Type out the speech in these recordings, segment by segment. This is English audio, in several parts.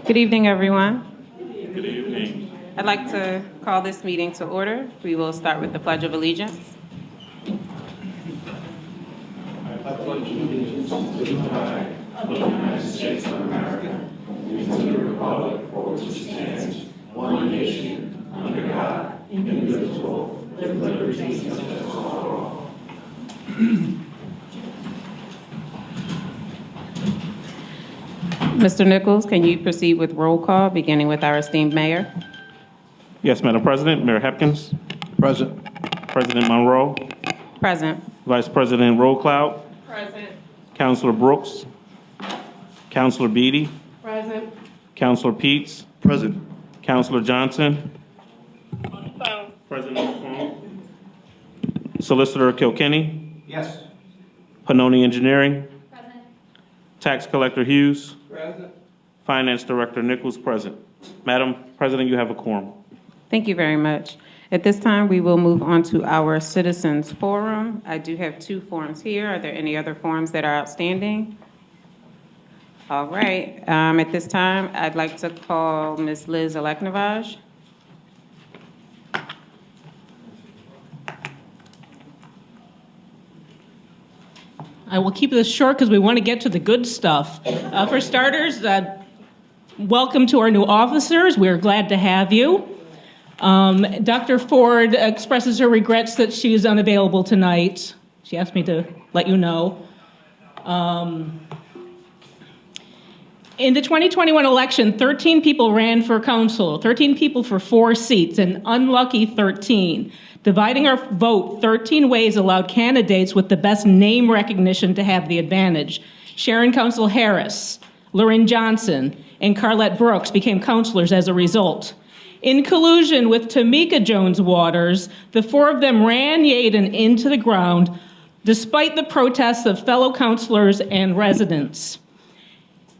Good evening, everyone. Good evening. I'd like to call this meeting to order. We will start with the Pledge of Allegiance. I pledge allegiance to the flag of the United States of America and to the republic for which it stands, one nation, under God, indivisible, with liberty and justice for all. Mr. Nichols, can you proceed with roll call, beginning with our esteemed mayor? Yes, Madam President. Mayor Hepkins. Present. President Monroe. Present. Vice President Rollcloud. Present. Councilor Brooks. Councilor Beatty. Present. Councilor Peets. Present. Councilor Johnson. Phone. President on the phone. Solicitor Kilkenny. Yes. Pannoni Engineering. Present. Tax Collector Hughes. Present. Finance Director Nichols present. Madam President, you have a quorum. Thank you very much. At this time, we will move on to our citizens forum. I do have 2 forms here. Are there any other forms that are outstanding? All right. At this time, I'd like to call Ms. Liz Aleknavage. I will keep this short because we want to get to the good stuff. For starters, welcome to our new officers. We're glad to have you. Dr. Ford expresses her regrets that she is unavailable tonight. She asked me to let you know. In the 2021 election, 13 people ran for council, 13 people for 4 seats, an unlucky 13. Dividing our vote 13 ways allowed candidates with the best name recognition to have the advantage. Sharon Council Harris, Lorraine Johnson, and Carlette Brooks became councilors as a result. In collusion with Tamika Jones Waters, the 4 of them ran Yeadon into the ground, despite the protests of fellow councilors and residents.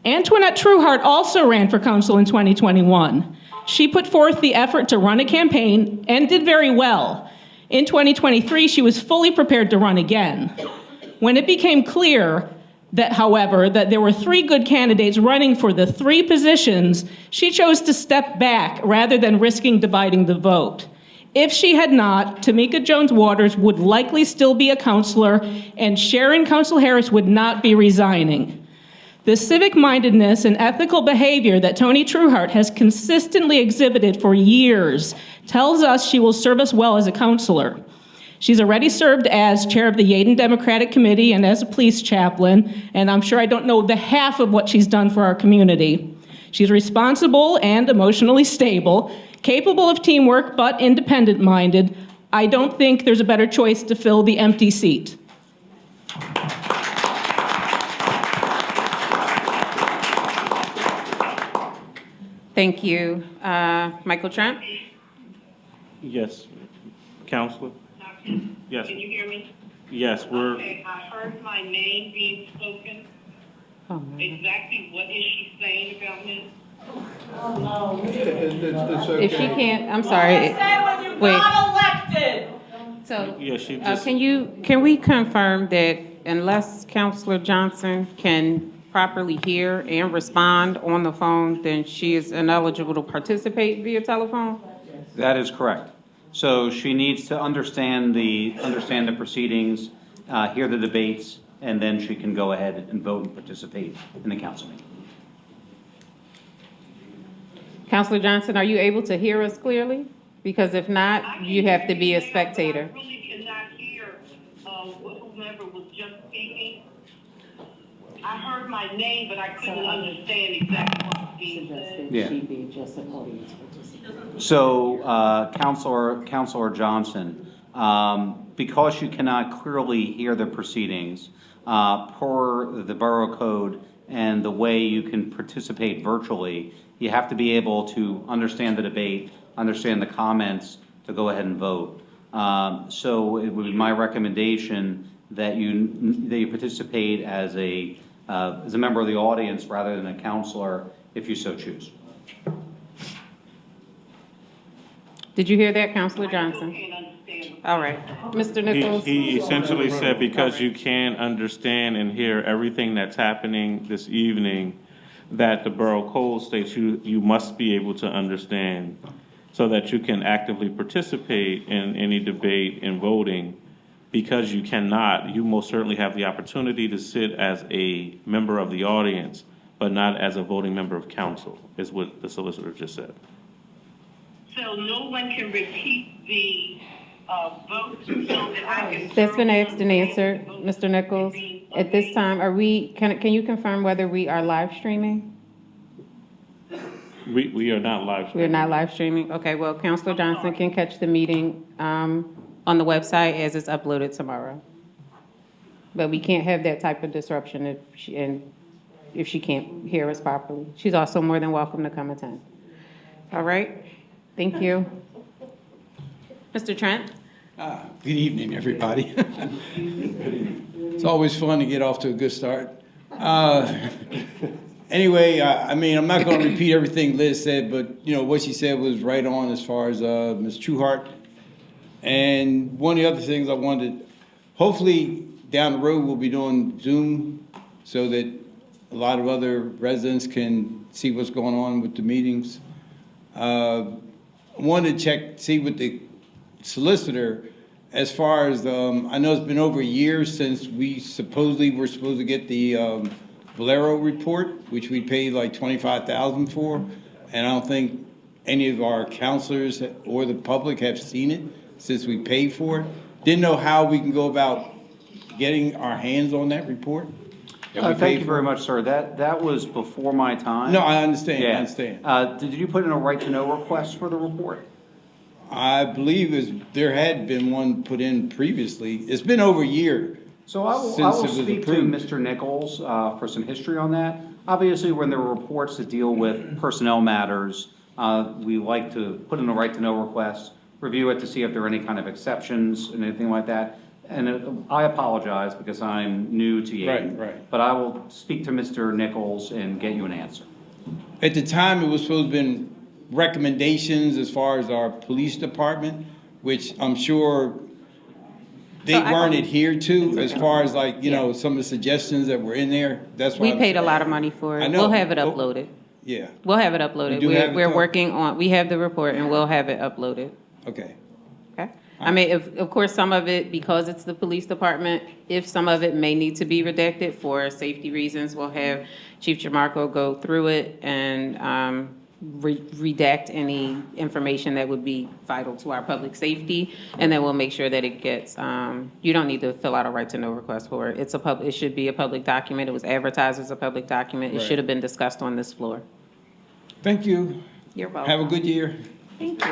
Antoinette Trueheart also ran for council in 2021. She put forth the effort to run a campaign and did very well. In 2023, she was fully prepared to run again. When it became clear that, however, that there were 3 good candidates running for the 3 positions, she chose to step back rather than risking dividing the vote. If she had not, Tamika Jones Waters would likely still be a councilor, and Sharon Council Harris would not be resigning. The civic-mindedness and ethical behavior that Toni Trueheart has consistently exhibited for years tells us she will serve us well as a councilor. She's already served as chair of the Yeadon Democratic Committee and as a police chaplain, and I'm sure I don't know the half of what she's done for our community. She's responsible and emotionally stable, capable of teamwork, but independent-minded. I don't think there's a better choice to fill the empty seat. Thank you. Michael Trent? Yes. Councilor? Yes. Can you hear me? Yes, we're. Okay, I heard my name being spoken. Oh, man. Exactly what is she saying about me? It's okay. If she can't, I'm sorry. Wait. elected. So, Yeah, she just. can we confirm that unless Councilor Johnson can properly hear and respond on the phone, then she is ineligible to participate via telephone? That is correct. So she needs to understand the proceedings, hear the debates, and then she can go ahead and vote and participate in the council meeting. Councilor Johnson, are you able to hear us clearly? Because if not, you have to be a spectator. I really cannot hear whomever was just speaking. I heard my name, but I couldn't understand exactly what was being said. Yeah. She be just an audience participant. So, Councilor Johnson, because you cannot clearly hear the proceedings, per the borough code and the way you can participate virtually, you have to be able to understand the debate, understand the comments to go ahead and vote. So it would be my recommendation that you participate as a member of the audience rather than a counselor, if you so choose. Did you hear that, Councilor Johnson? I still can't understand. All right. Mr. Nichols? He essentially said because you can't understand and hear everything that's happening this evening, that the Borough Code states you must be able to understand so that you can actively participate in any debate and voting. Because you cannot, you most certainly have the opportunity to sit as a member of the audience, but not as a voting member of council, is what the solicitor just said. So no one can repeat the vote so that I can. That's been asked and answered, Mr. Nichols. At this time, can you confirm whether we are live streaming? We are not live We're streaming. not live streaming? Okay, well, Counselor Johnson can catch the meeting on the website as it's uploaded tomorrow. But we can't have that type of disruption if she can't hear us properly. She's also more than welcome to come attend. All right? Thank you. Mr. Trent? Good evening, everybody. It's always fun to get off to a good start. Anyway, I'm not going to repeat everything Liz said, but what she said was right on as far as Ms. Trueheart. And one of the other things I wanted, hopefully down the road we'll be doing Zoom so that a lot of other residents can see what's going on with the meetings. I wanted to see with the solicitor, as far as, I know it's been over a year since we supposedly were supposed to get the Valero report, which we paid like $25,000 for, and I don't think any of our counselors or the public have seen it since we paid for it. Didn't know how we can go about getting our hands on that report. Thank you very much, sir. That was before my time. No, I understand, Yeah. I understand. Did you put in a right-to-know request for the report? I believe there had been one put in previously. It's been over a year. So I Since will it was speak to approved. Mr. Nichols for some history on that. Obviously, when there are reports that deal with personnel matters, we like to put in a right-to-know request, review it to see if there are any kind of exceptions and anything like that. And I apologize because I'm new to Yeadon. Right. But I will speak to Mr. Nichols and get you an answer. At the time, it was supposed to have been recommendations as far as our police department, which I'm sure they So I weren't can- adhered to as far as like, some of the suggestions that were in there. That's why We paid a lot of money for I it. know. We'll have it Oh. uploaded. Yeah, We'll have it uploaded. You do have it, We're though? working on, we have the report and we'll have it uploaded. okay. Okay? I mean, of course, some of it, because it's the police department, if some of it may need to be redacted for safety reasons, we'll have Chief Jamarco go through it and redact any information that would be vital to our public safety. And then we'll make sure that it gets, you don't need to fill out a right-to-know request for it. It should be a public document. It was advertised as a public document. It Right. should have been discussed on this floor. Thank you. You're welcome. Have a good year. Thank you.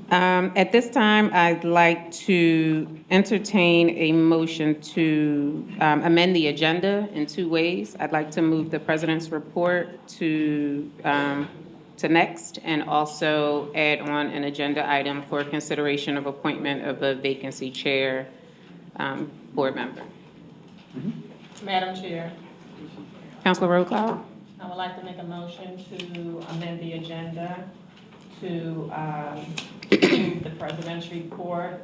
At this time, I'd like to entertain a motion to amend the agenda in two ways. I'd like to move the president's report to next, and also add on an agenda item for consideration of appointment of a vacancy chair board member. Madam Chair, Councilor Rowe-Cloud? I would like to make a motion to amend the agenda to move the president's report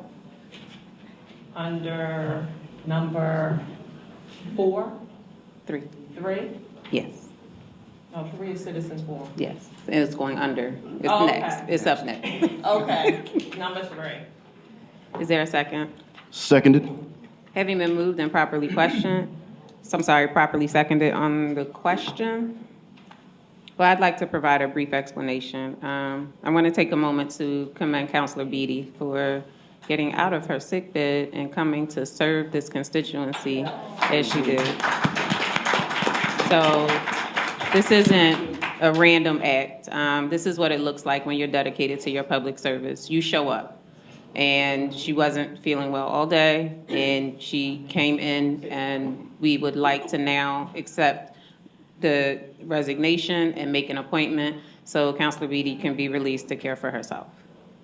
under number 3. 3. Yes, No, 3 is citizens forum. yes. And it's going under. It's Oh, next. okay. It's up next. Okay, number 3. Is there a second? Seconded. Having been moved and properly properly seconded on the question. Well, I'd like to provide a brief explanation. I want to take a moment to commend Councilor Beatty for getting out of her sickbed and coming to serve this constituency as she did. So this isn't a random act. This is what it looks like when you're dedicated to your public service. You show up. And she wasn't feeling well all day, and she came in, and we would like to now accept the resignation and make an appointment so Councilor Beatty can be released to care for herself.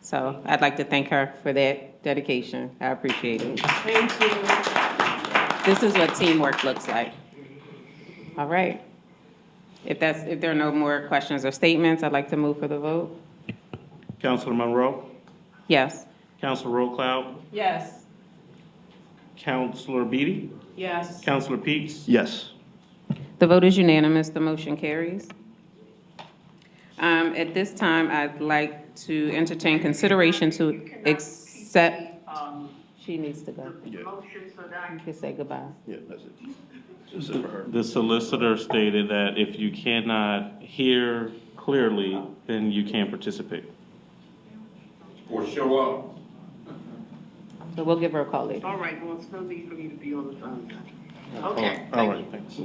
So I'd like to thank her for that dedication. I appreciate it. Thank you. This is what teamwork looks like. All right. If there are no more questions or statements, I'd like to move for the vote. Counselor Monroe, Yes. Counselor Rollcloud, Yes. Counselor Beatty, Yes. Counselor Peets, Yes. The vote is unanimous. The motion carries. At this time, I'd like to entertain consideration to accept. She needs to go. Motion so that You can say goodbye. Yeah, that's it. This is for her. The solicitor stated that if you cannot hear clearly, then you can't participate. Or show up. So we'll give her a call later. all right, well, it's no need for me to be on the phone. Okay. All right, thanks.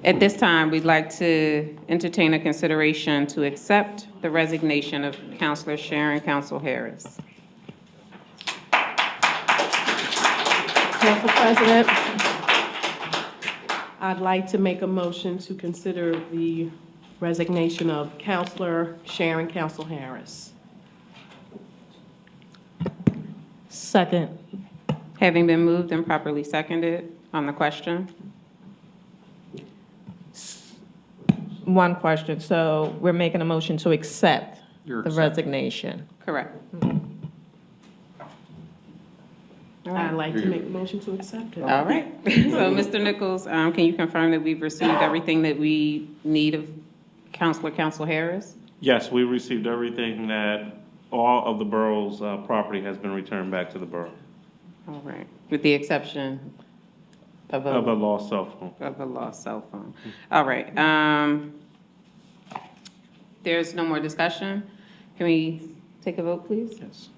At this time, we'd like to entertain a consideration to accept the resignation of Counselor Sharon Council Harris. Council President, I'd like to make a motion to consider the resignation of Counselor Sharon Council Harris. Second. Having been moved and properly seconded on the question. One question, so we're making a motion to accept You're the accepting. resignation. Correct. I'd like to make a motion to accept it. All right. So, Mr. Nichols, can you confirm that we've received everything that we need of Council Harris? Yes, we received everything that all of the borough's property has been returned back to the borough All right. With the exception of of a a lost cell phone. lost cell phone. All right. There's no more discussion. Can we take a vote, please? Yes.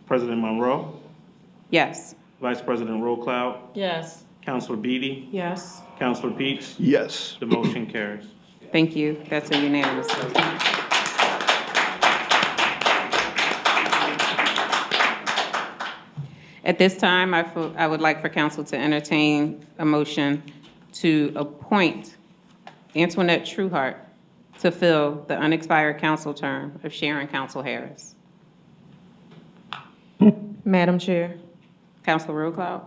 President Monroe, Yes. Vice President Rollcloud, Yes. Counselor Beatty, Yes. Counselor Peets, Yes. the motion carries. Thank you. That's a unanimous vote. At this time, I would like for council to entertain a motion to appoint Antoinette Trueheart to fill the unexpired council term of Sharon Council Harris. Madam Chair, Councilor Rollcloud?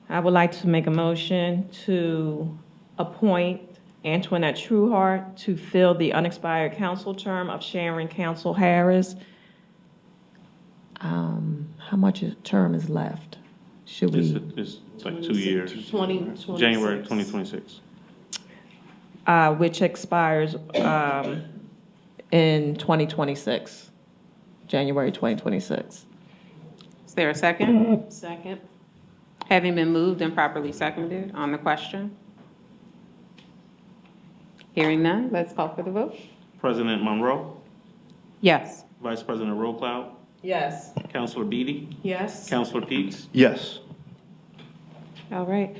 I would like to make a motion to appoint Antoinette Trueheart to fill the unexpired council term of Sharon Council Harris. How much term is left? Should It's like 2 years, 2026. January 2026. which expires in 2026, January 2026. Is there a second? Second. Having been moved and properly seconded on the question? Hearing none, let's call for the vote. President Monroe, Yes. Vice President Rollcloud, Yes. Counselor Beatty, Yes. Counselor Peets, Yes. All right.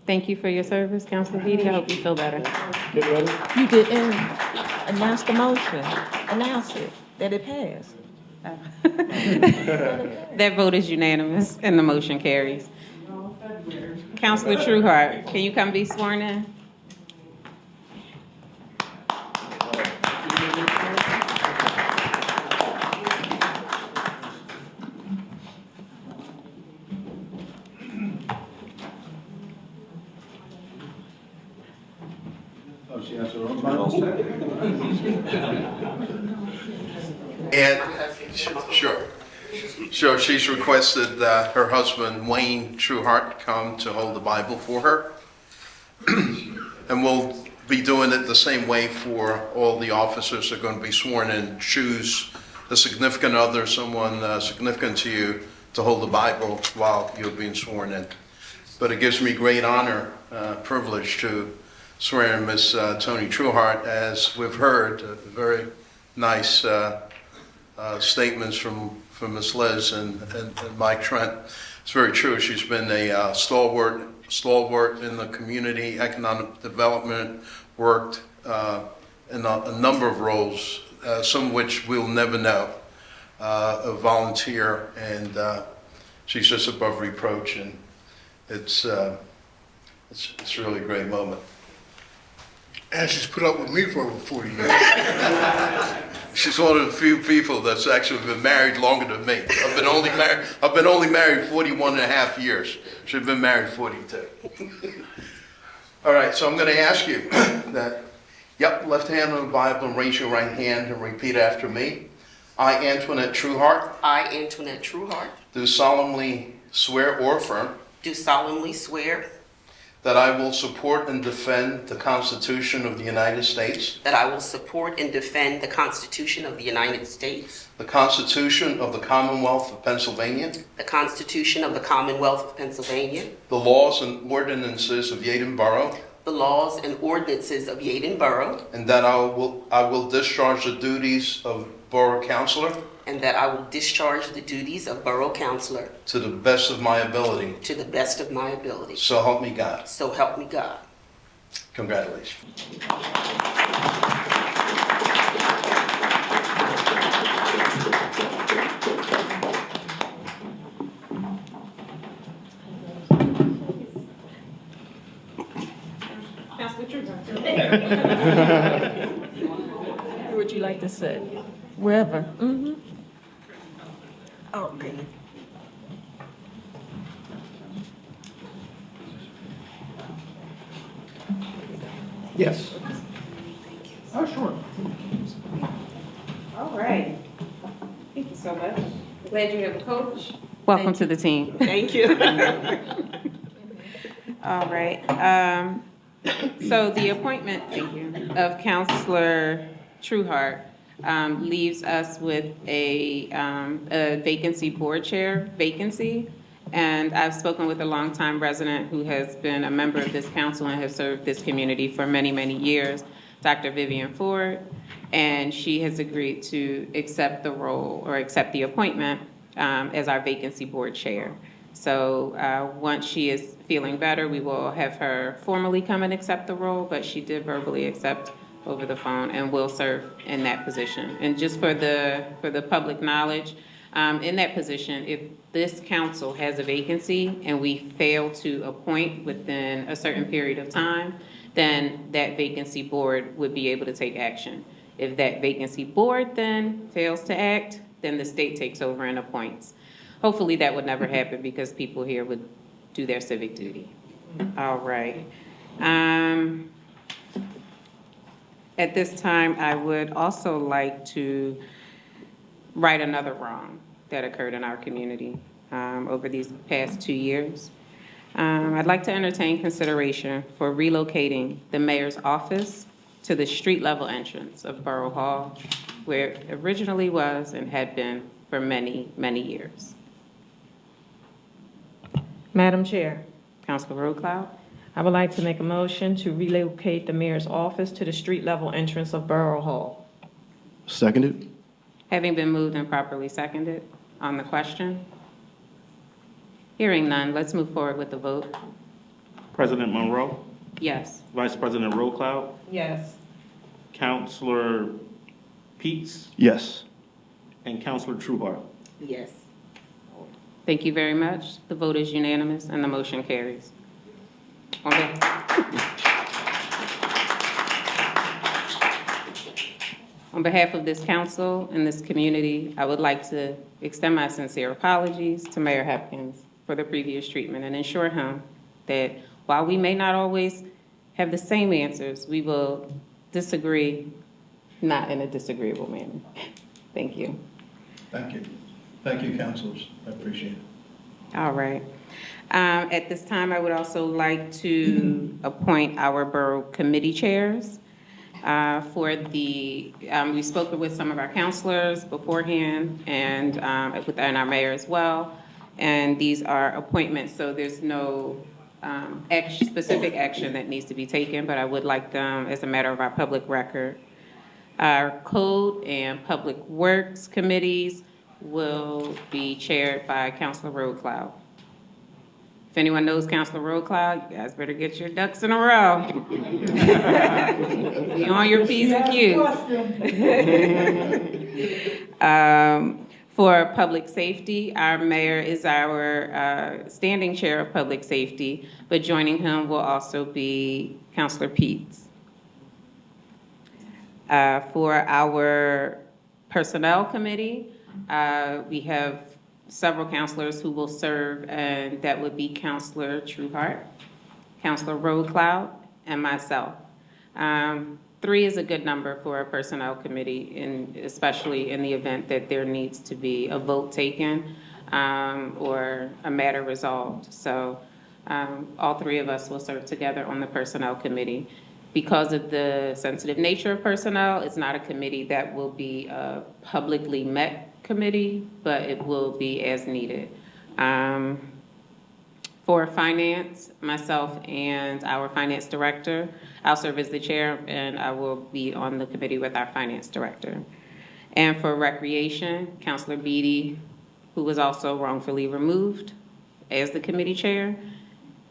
Thank you for your service, Councilor Beatty. I hope you feel better. You didn't announce the motion, announce it, that it passed. That vote is unanimous and the motion carries. Councilor Trueheart, can you come be sworn in? Oh, she has her own Bible? And, sure, she's requested that her husband, Wayne Trueheart, come to hold the Bible for her. And we'll be doing it the same way for all the officers that are going to be sworn in. Choose a significant other, someone significant to you, to hold the Bible while you're being sworn in. But it gives me great honor, privilege to swear in Miss Toni Trueheart. As we've heard, very nice statements from Ms. Liz and Mike Trent. It's very true. She's been a stalwart in the community, economic development, worked in a number of roles, some of which we'll never know, a volunteer, and she's just above reproach, and it's really a great moment. And she's put up with me for over 40 years. She's one of the few people that's actually been married longer than me. I've been only married 41 and a half years. She's been married 42. All right, so I'm going to ask you that Yep, left hand on the Bible and raise your right hand and repeat after me. I, Antoinette Trueheart, I, Antoinette Trueheart, do solemnly swear or affirm do solemnly swear that I will support and defend the Constitution of the United States, that I will support and defend the Constitution of the United States, the Constitution of the Commonwealth of Pennsylvania, the Constitution of the Commonwealth of Pennsylvania, the laws and ordinances of Yeadon Borough, the laws and ordinances of Yeadon Borough, and that I will discharge the duties of Borough Councilor and that I will discharge the duties of Borough Councilor to the best of my ability. to the best of my ability. So help me God. So help me God. Congratulations. Where would you like to sit? Wherever. Mm-hmm. Okay. Yes. Oh, sure. All right. Thank you so much. Glad you have a coach. Welcome to the team. Thank you. All right. So the appointment, thank you, of Counselor Trueheart leaves us with a vacancy, board chair vacancy. And I've spoken with a longtime resident who has been a member of this council and has served this community for many, many years, Dr. Vivian Ford. And she has agreed to accept the role or accept the appointment as our vacancy board chair. So once she is feeling better, we will have her formally come and accept the role, but she did verbally accept over the phone and will serve in that position. And just for the public knowledge, in that position, if this council has a vacancy and we fail to appoint within a certain period of time, then that vacancy board would be able to take action. If that vacancy board then fails to act, then the state takes over and appoints. Hopefully that would never happen because people here would do their civic duty. All right. At this time, I would also like to right another wrong that occurred in our community over these past 2 years. I'd like to entertain consideration for relocating the mayor's office to the street level entrance of Borough Hall, where it originally was and had been for many, many years. Madam Chair, Councilor Roadcloud? I would like to make a motion to relocate the mayor's office to the street level entrance of Borough Hall. Seconded? Having been moved and properly seconded on the question? Hearing none, let's move forward with the vote. President Monroe, Yes. Vice President Roadcloud, Yes. Counselor Peets, Yes. and Counselor Trueheart. Yes. Thank you very much. The vote is unanimous and the motion carries. On behalf of this council and this community, I would like to extend my sincere apologies to Mayor Hopkins for the previous treatment and assure him that while we may not always have the same answers, we will disagree, not in a disagreeable manner. Thank you. Thank you. Thank you, councilors. I appreciate it. All right. At this time, I would also like to appoint our borough committee chairs. We spoke with some of our counselors beforehand and and our mayor as well. And these are appointments, so there's no specific action that needs to be taken, but I would like them as a matter of our public record. Our code and public works committees will be chaired by Councilor Roadcloud. If anyone knows Councilor Roadcloud, you guys better get your ducks in a row. Be on your P's and Q's. For public safety, our mayor is our standing chair of public safety, but joining him will also be Councilor Peets. For our personnel committee, we have several counselors who will serve, and that would be Counselor Trueheart, Counselor Roadcloud, and myself. 3 3 is a good number for a personnel committee, especially in the event that there needs to be a vote taken or a matter resolved. So all 3 of us will serve together on the personnel committee. Because of the sensitive nature of personnel, it's not a committee that will be a publicly met committee, but it will be as needed. For finance, myself and our finance director, I'll serve as the chair, and I will be on the committee with our finance director. And for recreation, Councilor Beatty, who was also wrongfully removed as the committee chair,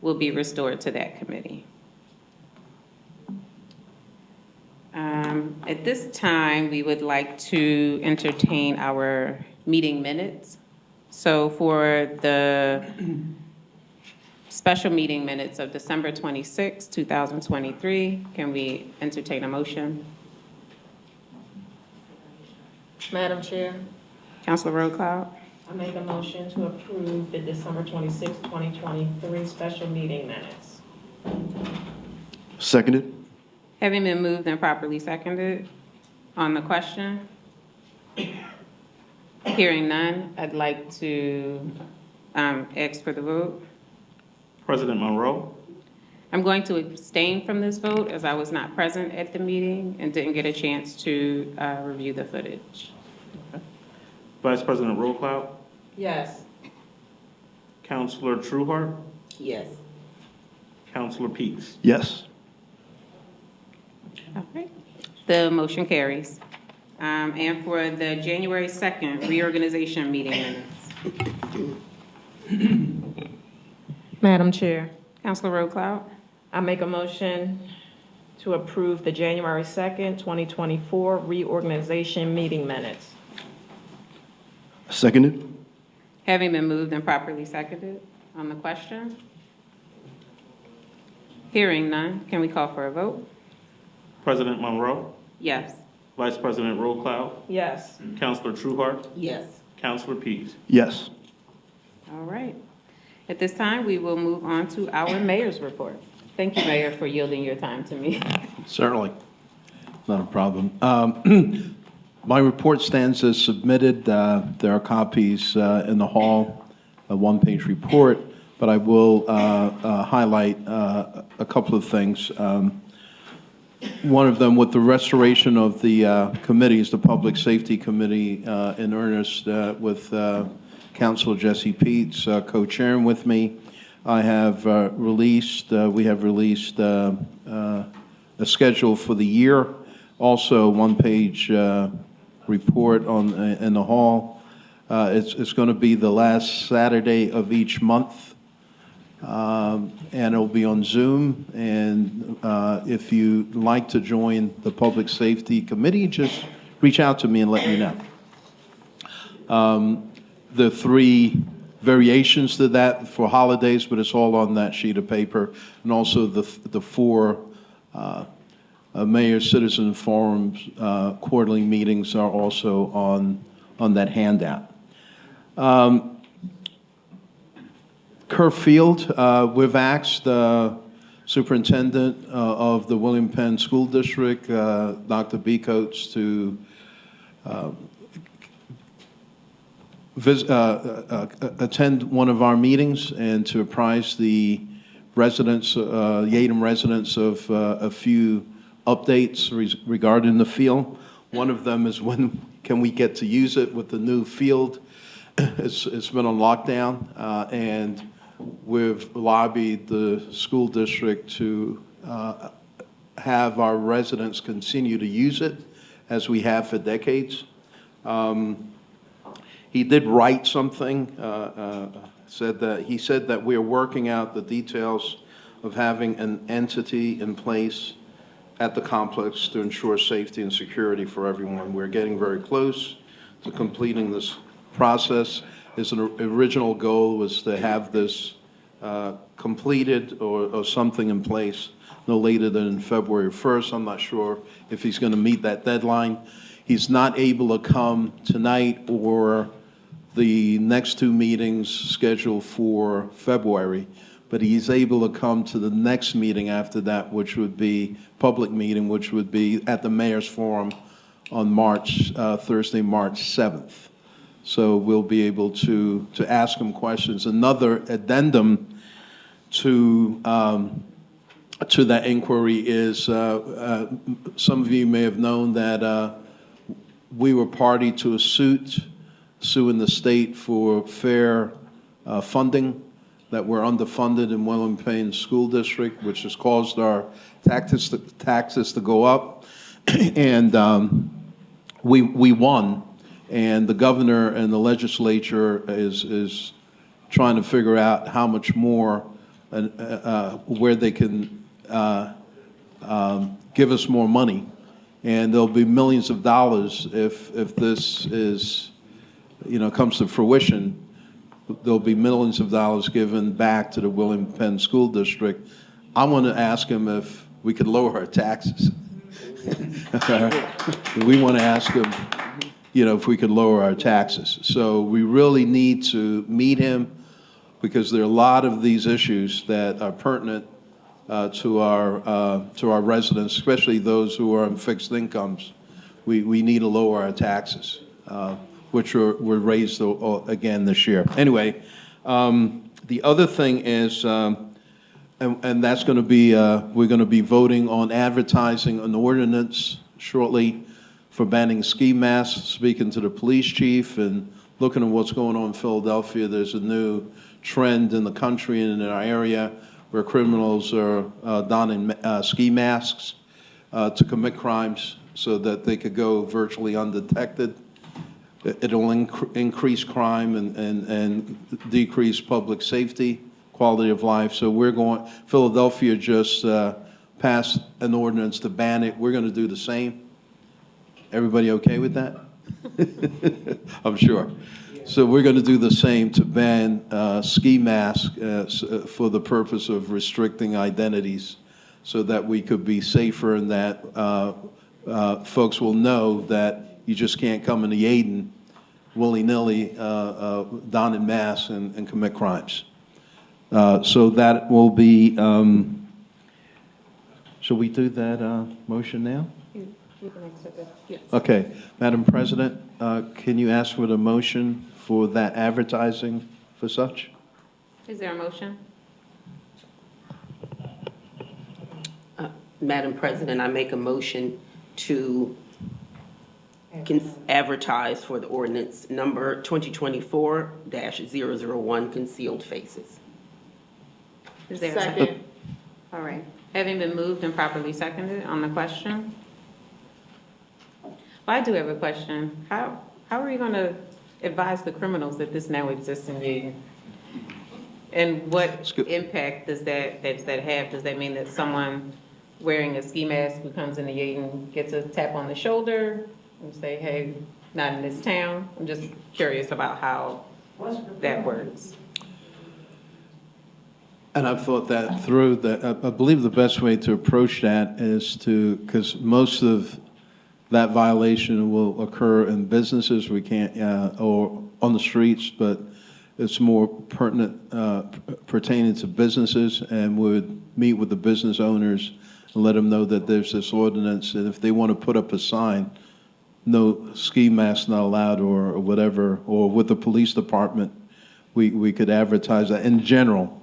will be restored to that committee. At this time, we would like to entertain our meeting minutes. So for the special meeting minutes of December 26, 2023, can we entertain a motion? Madam Chair, Councilor Roadcloud? I make a motion to approve the December 26, 2023 special meeting minutes. Seconded. Having been moved and properly seconded, on the question? Hearing none, I'd like to ask for the vote. President Monroe? I'm going to abstain from this vote as I was not present at the meeting and didn't get a chance to review the footage. Vice President Rollcloud? Yes. Councilor Trueheart? Yes. Councilor Peets? Yes. All right. The motion carries. And for the January 2nd reorganization meeting minutes. Madam Chair, Councilor Roadcloud? I make a motion to approve the January 2nd, 2024 reorganization meeting minutes. Seconded. Having been moved and properly seconded, on the question? Hearing none, can we call for a vote? President Monroe? Yes. Vice President Rollcloud? Yes. Councilor Trueheart? Yes. Councilor Peets? Yes. All right. At this time, we will move on to our mayor's report. Thank you, Mayor, for yielding your time to me. Certainly. Not a problem. My report stands as submitted. There are copies in the hall, a one-page report, but I will highlight a couple of things. One of them, with the restoration of the committees, the Public Safety Committee in earnest with Councilor Jesse Peets co-chairing with me, I have we have released a schedule for the year, also one-page report in the hall. It's going to be the last Saturday of each month. And it'll be on Zoom. And if you'd like to join the Public Safety Committee, just reach out to me and let me know. The 3 variations to that for holidays, but it's all on that sheet of paper. And also the 4 Mayor Citizen Forums quarterly meetings are also on that handout. Kerr Field, we've asked the superintendent of the William Penn School District, Dr. B. Coates, to attend one of our meetings and to apprise the residents, Yeadon residents, of a few updates regarding the field. One of them is when can we get to use it with the new field. It's been on lockdown, and we've lobbied the school district to have our residents continue to use it as we have for decades. He did write something, he said that we're working out the details of having an entity in place at the complex to ensure safety and security for everyone. We're getting very close to completing this process. His original goal was to have this completed or something in place no later than February 1st. I'm not sure if he's going to meet that deadline. He's not able to come tonight or the next 2 meetings scheduled for February, but he's able to come to the next meeting after that, which would be public meeting, which would be at the Mayor's Forum on Thursday, March 7th. So we'll be able to ask him questions. Another addendum to that inquiry is, some of you may have known that we were party to a suit suing the state for fair funding, that we're underfunded in William Payne School District, which has caused our taxes to go up. And we won, and the governor and the legislature is trying to figure out how much more, where they can give us more money. And there'll be millions of dollars if this is, comes to fruition. There'll be millions of dollars given back to the William Penn School District. I want to ask him if we could lower our taxes. We want to ask him, if we could lower our taxes. So we really need to meet him, because there are a lot of these issues that are pertinent to our residents, especially those who are on fixed incomes. We need to lower our taxes, which were raised again this year. Anyway, the other thing is, and that's going to be, we're going to be voting on advertising an ordinance shortly for banning ski masks. Speaking to the police chief and looking at what's going on in Philadelphia, there's a new trend in the country and in our area where criminals are donning ski masks to commit crimes so that they could go virtually undetected. It'll increase crime and decrease public safety, quality of life. So Philadelphia just passed an ordinance to ban it. We're going to do the same. Everybody okay with that? I'm sure. So we're going to do the same to ban ski masks for the purpose of restricting identities, so that we could be safer, and that folks will know that you just can't come into Yeadon willy-nilly, donning masks and commit crimes. So that will be, shall we do that motion now? Yes. Okay, Madam President, can you ask for the motion for that advertising for such? Is there a motion? Madam President, I make a motion to advertise for the ordinance number 2024-001, concealed faces. Is there Second. All right. Having been moved and properly seconded on the question. Well, I do have a question. How are you going to advise the criminals that this now exists in Yeadon? And what impact does that have? Does that mean that someone wearing a ski mask who comes into Yeadon gets a tap on the shoulder and say, hey, not in this town? I'm just curious about how that works. And I've thought that through. I believe the best way to approach that is because most of that violation will occur in businesses. We can't, or on the streets, but it's more pertaining to businesses, and would meet with the business owners and let them know that there's this ordinance, and if they want to put up a sign, no ski mask not allowed, or whatever, or with the police department, we could advertise that in general,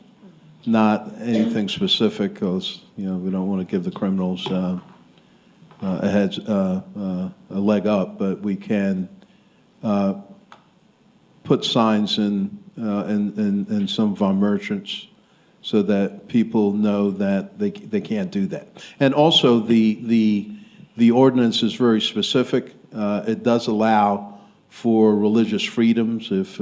not anything specific, because we don't want to give the criminals a leg up, but we can put signs in some of our merchants so that people know that they can't do that. And also the ordinance is very specific. It does allow for religious freedoms if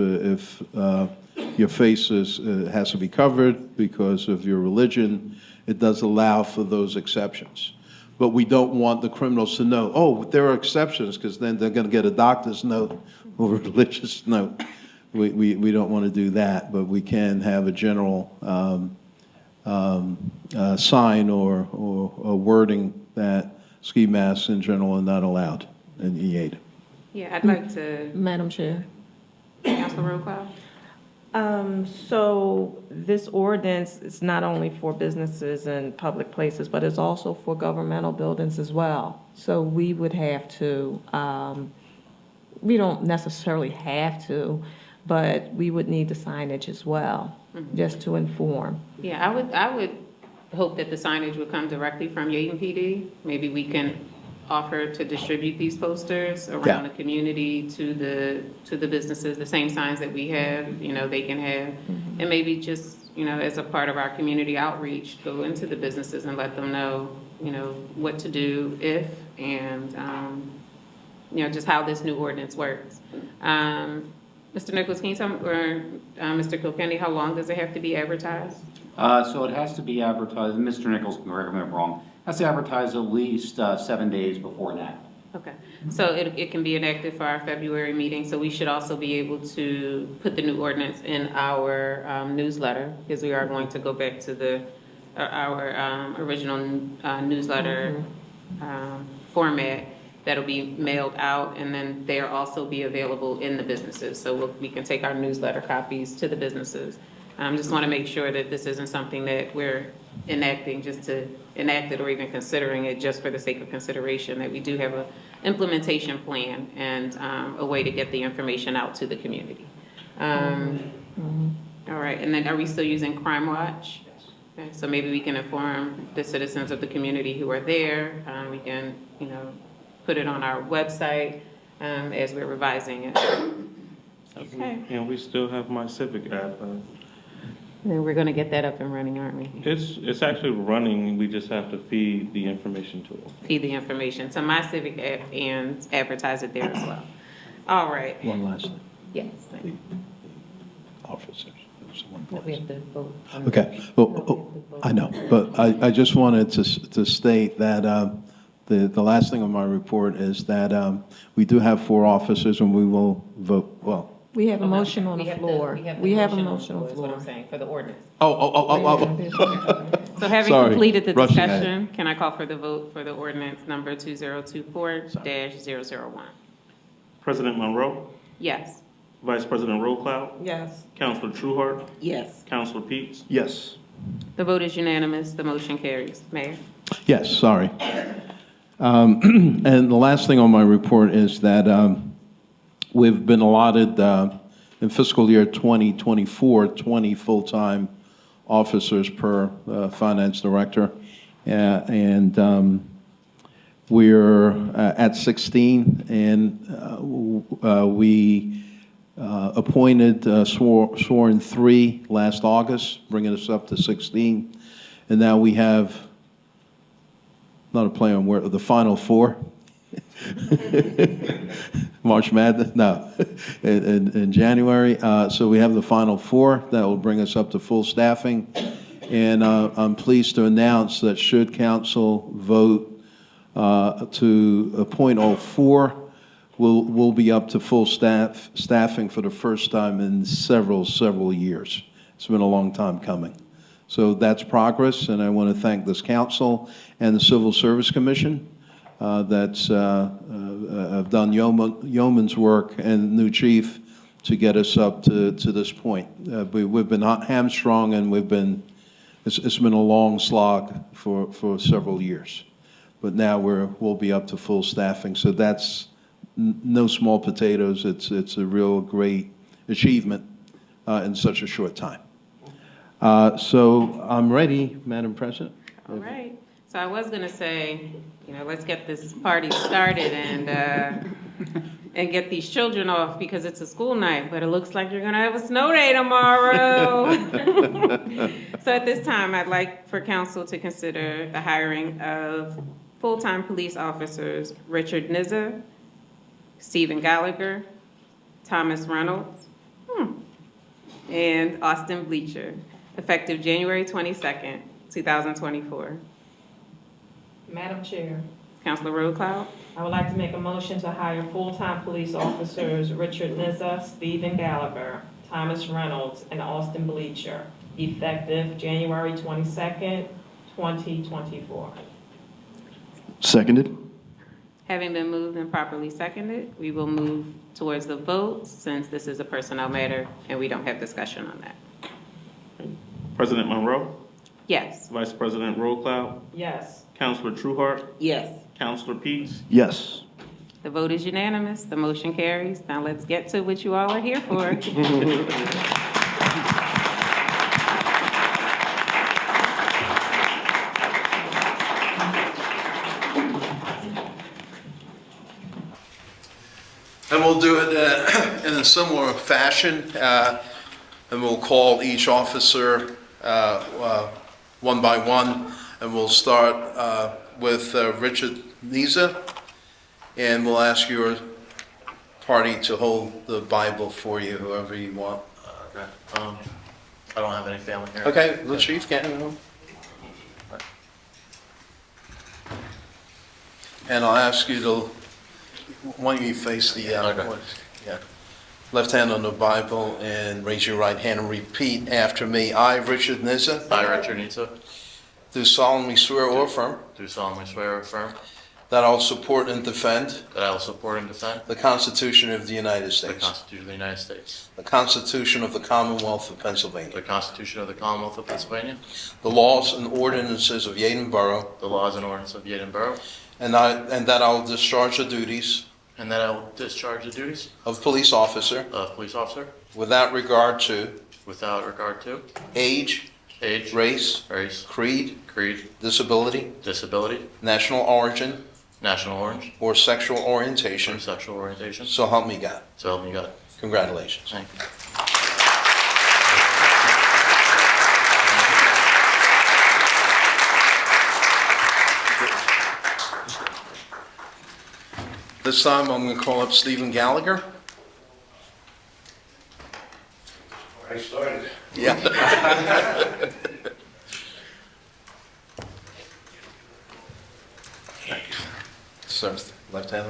your face has to be covered because of your religion. It does allow for those exceptions. But we don't want the criminals to know, oh, there are exceptions, because then they're going to get a doctor's note or a religious note. We don't want to do that, but we can have a general sign or wording that ski masks in general are not allowed in Yeadon. Yeah, I'd like to, Madam Chair. Councilor Rowe. So this ordinance is not only for businesses and public places, but it's also for governmental buildings as well. So we would have to, we don't necessarily have to, but we would need the signage as well, just to inform. Yeah, I would hope that the signage would come directly from Yeadon PD. Maybe we can offer to distribute these posters around the community to the businesses, the same signs that we have, you know, they can have. And maybe just, you know, as a part of our community outreach, go into the businesses and let them know, you know, what to do if, and, you know, just how this new ordinance works. Mr. Nichols, can you tell me, or Mr. Kilkenny, how long does it have to be advertised? So it has to be advertised, and Mr. Nichols can correct me if I'm wrong, has to advertise at least 7 days before now. Okay, so it can be enacted for our February meeting, so we should also be able to put the new ordinance in our newsletter, because we are going to go back to our original newsletter format that'll be mailed out, and then they'll also be available in the businesses, so we can take our newsletter copies to the businesses. Just want to make sure that this isn't something that we're enacting just to enact it, or even considering it just for the sake of consideration, that we do have an implementation plan and a way to get the information out to the community. All right, and then are we still using Crime Watch? Okay, so maybe we can inform the citizens of the community who are there. We can, you know, put it on our website as we're revising it. Okay. And we still have My Civic app. And we're going to get that up and running, aren't we? It's actually running, we just have to feed the information to it. Feed the information to My Civic app and advertise it there as well. All right. One last thing. Yes. Officers. There's one No, we place. have to vote. Okay, well, I know, but I just wanted to state that the last thing on my report is that we do have 4 officers, and we will vote, well, We have a motion on the floor. We have a motion on the is what I'm floor. saying, for the ordinance. oh. So having Sorry, completed the rushing ahead. discussion, can I call for the vote for the ordinance number 2024-001? President Monroe, Yes. Vice President Rollcloud, Yes. Councilor Trueheart, Yes. Councilor Peets. Yes. The vote is unanimous. The motion carries. Mayor? Yes, sorry. And the last thing on my report is that we've been allotted in fiscal year 2024, 20 full-time officers per finance director. And we're at 16, and we appointed sworn 3 last August, bringing us up to 16. And now we have, not a play on word, the final 4. March Madness, no, in January. So we have the final 4 that will bring us up to full staffing. And I'm pleased to announce that should council vote to appoint all 4, we'll be up to full staffing for the first time in several years. It's been a long time coming. So that's progress, and I want to thank this council and the Civil Service Commission that's have done yeoman's work, and new chief to get us up to this point. We've been hamstrung, and it's been a long slog for several years. But now we'll be up to full staffing, so that's no small potatoes. It's a real great achievement in such a short time. So I'm ready, Madam President. All right. So I was going to say, you know, let's get this party started and get these children off, because it's a school night, but it looks like you're going to have a snow day tomorrow. So at this time, I'd like for council to consider the hiring of full-time police officers Richard Nizza, Stephen Gallagher, Thomas Reynolds, and Austin Bleacher, effective January 22nd, 2024. Madam Chair, Councilor Roadcloud? I would like to make a motion to hire full-time police officers Richard Nizza, Stephen Gallagher, Thomas Reynolds, and Austin Bleacher, effective January 22nd, 2024. Seconded. Having been moved and properly seconded, we will move towards the vote, since this is a personnel matter and we don't have discussion on that? President Monroe, Yes. Vice President Rollcloud, Yes. Counselor Trueheart, Yes. Counselor Peets, Yes. The vote is unanimous. The motion carries. Now let's get to what you all are here for. And we'll do it in a similar fashion, and we'll call each officer one by one, and we'll start with Richard Niza, and we'll ask your party to hold the Bible for you, whoever you want. Okay. I don't have any family here. Okay, the chief can. And I'll ask you to, why don't you face the left hand on the Bible and raise your right hand and repeat after me. I, Richard Niza, I, Richard Nita, do solemnly swear or affirm do solemnly swear or affirm that I will support and defend that I will support and defend the Constitution of the United the States, Constitution of the United States, the Constitution of the Commonwealth of Pennsylvania, the Constitution of the Commonwealth of Pennsylvania, the laws and ordinances of Yeadon Borough, the laws and ordinances of Yeadon Borough, and that I will discharge the duties and that I will discharge the duties of police officer of police officer without regard to without regard to age, age, race, race, creed, creed, disability, disability, national origin, national origin, or sexual or orientation. sexual orientation. So help me God. So help me God. Congratulations. Thank you. This time I'm going to call up Stephen Gallagher. I started. Yeah. Sir, left hand,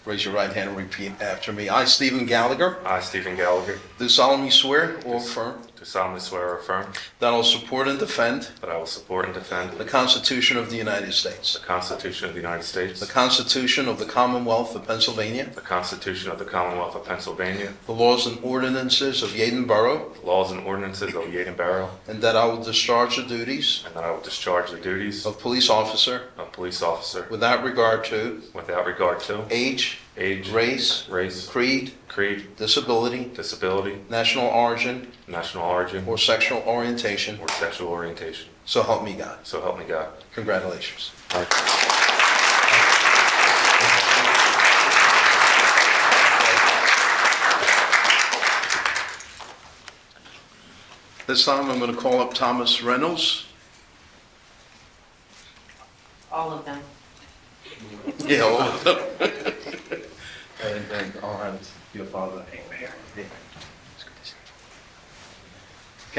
raise your right hand and repeat after me. I, Stephen Gallagher, I, Stephen Gallagher, do solemnly swear or affirm do solemnly swear or affirm that I will support and defend that I will support and defend the Constitution of the United States, the Constitution of the United States, the Constitution of the Commonwealth of Pennsylvania, the Constitution of the Commonwealth of Pennsylvania, the laws and ordinances of Yeadon Borough, the laws and ordinances of Yeadon Borough, and that I will discharge the duties and that I will discharge the duties of police officer of police officer without regard to without regard to age, age, race, race, creed, creed, disability, disability, national origin, national origin, or sexual orientation. or sexual orientation. So help me God. So help me God. Congratulations. This time I'm going to call up Thomas Reynolds. All of them. Yeah, all of them. And all right, your father. Amen.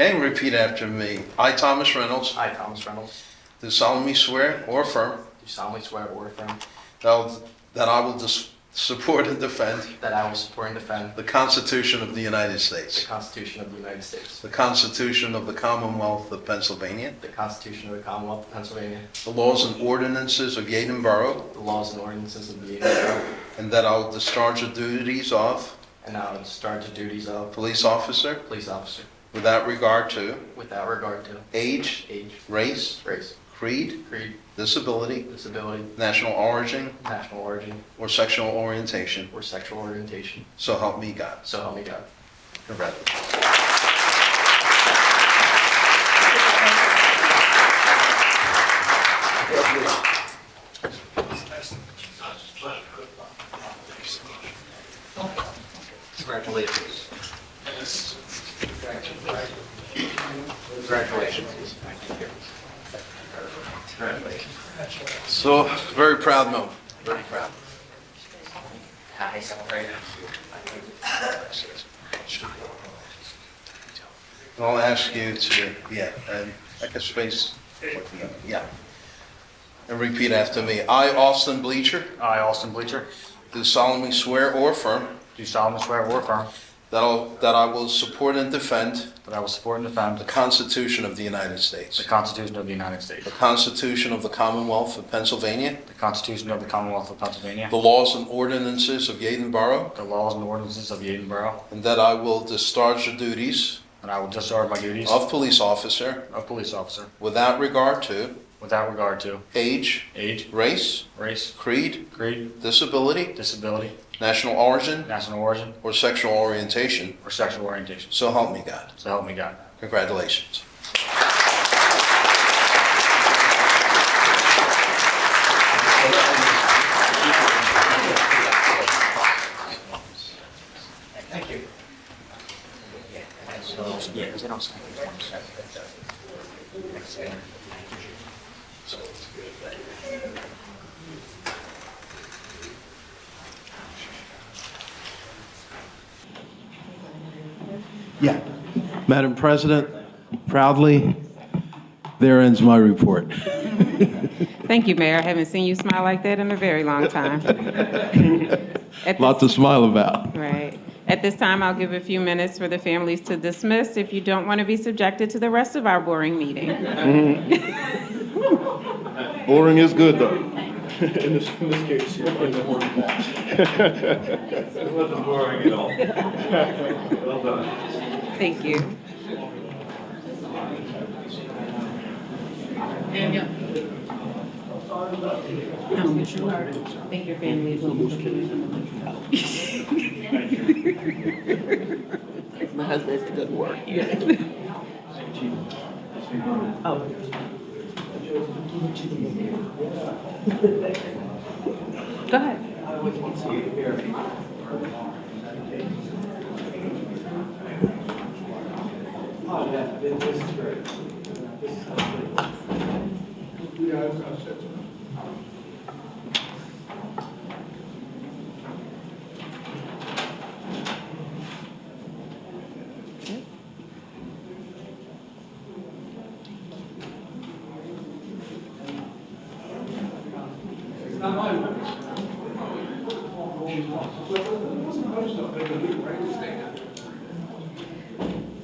Okay, repeat after me. I, Thomas Reynolds, I, Thomas Reynolds, do solemnly swear or affirm do solemnly swear or affirm that I will support and defend that I will support and defend the Constitution of the United the States, Constitution of the United States, the Constitution of the Commonwealth of Pennsylvania, the Constitution of the Commonwealth of Pennsylvania, the laws and ordinances of Yeadon Borough, the laws and ordinances of the Yeadon Borough, and that I will discharge the duties of and I will discharge the duties of police officer police officer without regard to without regard to age, age, race, race, creed, creed, disability, disability, national origin, national origin, or sexual orientation. or sexual orientation. So help me God. So help me God. Congratulations. Congratulations. Congratulations. So, very proud moment. Very proud. Hi, sorry. And I'll ask you to, and I can space, yeah. And repeat after me. I, Austin Bleacher, I, Austin Bleacher, do solemnly swear or affirm do solemnly swear or affirm that I will support and defend that I will support and defend the Constitution of the United States, the Constitution of the United States, the Constitution of the Commonwealth of Pennsylvania, the Constitution of the Commonwealth of Pennsylvania, the laws and ordinances of Yeadon Borough, the laws and ordinances of Yeadon Borough, and that I will discharge the duties and I will discharge my duties of police officer without regard to age, race, creed, disability, national origin, or sexual orientation. So help me God. So help me God. Congratulations. Thank you. Yeah. Madam President, proudly, there ends my report. Thank you, Mayor. I haven't seen you smile like that in a very long time. Lot to smile about. Right. At this time, I'll give a few minutes for the families to dismiss if you don't want to be subjected to the rest of our boring meeting. Boring is good, though. In this case. It wasn't boring at all. Well done. Thank you. I think your family is My husband has to go to work. Oh. Go ahead.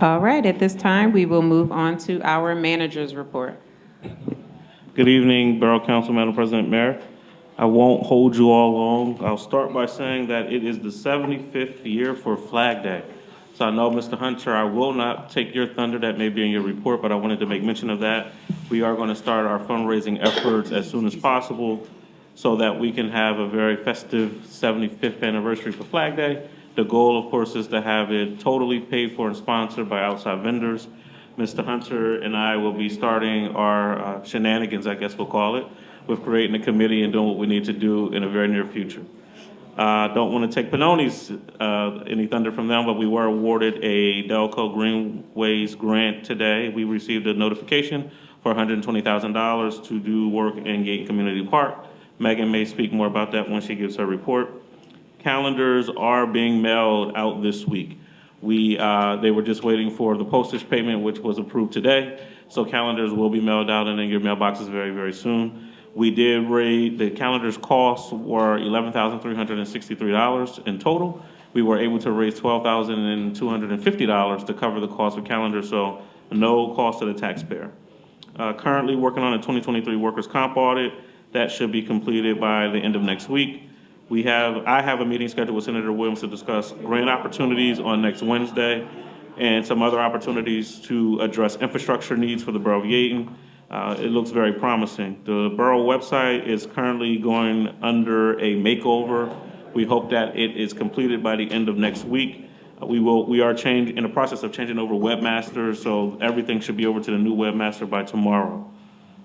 All right, at this time, we will move on to our manager's report. Good evening, Borough Council, Madam President, Mayor. I won't hold you all long. I'll start by saying that it is the 75th year for Flag Day. So I know, Mr. Hunter, I will not take your thunder. That may be in your report, but I wanted to make mention of that. We are going to start our fundraising efforts as soon as possible so that we can have a very festive 75th anniversary for Flag Day. The goal, of course, is to have it totally paid for and sponsored by outside vendors. Mr. Hunter and I will be starting our shenanigans, I guess we'll call it, with creating a committee and doing what we need to do in a very near future. Don't want to take Panonis any thunder from them, but we were awarded a Delco Greenways grant today. We received a notification for $120,000 to do work in Yeadon Community Park. Megan may speak more about that when she gives her report. Calendars are being mailed out this week. They were just waiting for the postage payment, which was approved today. So calendars will be mailed out and in your mailboxes very, very soon. We did raise, the calendars costs were $11,363 in total. We were able to raise $12,250 to cover the cost of calendars, so no cost to the taxpayer. Currently working on a 2023 workers' comp audit. That should be completed by the end of next week. I have a meeting scheduled with Senator Williams to discuss grant opportunities on next Wednesday and some other opportunities to address infrastructure needs for the Borough of Yeadon. It looks very promising. The borough website is currently going under a makeover. We hope that it is completed by the end of next week. We are in the process of changing over webmasters, so everything should be over to the new webmaster by tomorrow.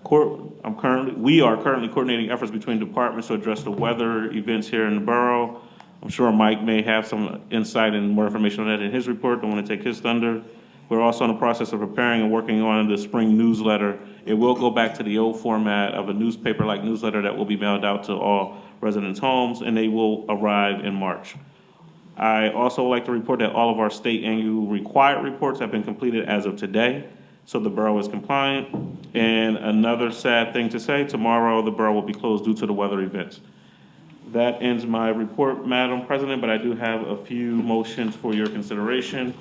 We are currently coordinating efforts between departments to address the weather events here in the borough. I'm sure Mike may have some insight and more information on that in his report. Don't want to take his thunder. We're also in the process of preparing and working on the spring newsletter. It will go back to the old format of a newspaper-like newsletter that will be mailed out to all residents' homes, and they will arrive in March. I also like to report that all of our state annual required reports have been completed as of today, so the borough is compliant. And another sad thing to say, tomorrow the borough will be closed due to the weather events. That ends my report, Madam President, but I do have a few motions for your consideration.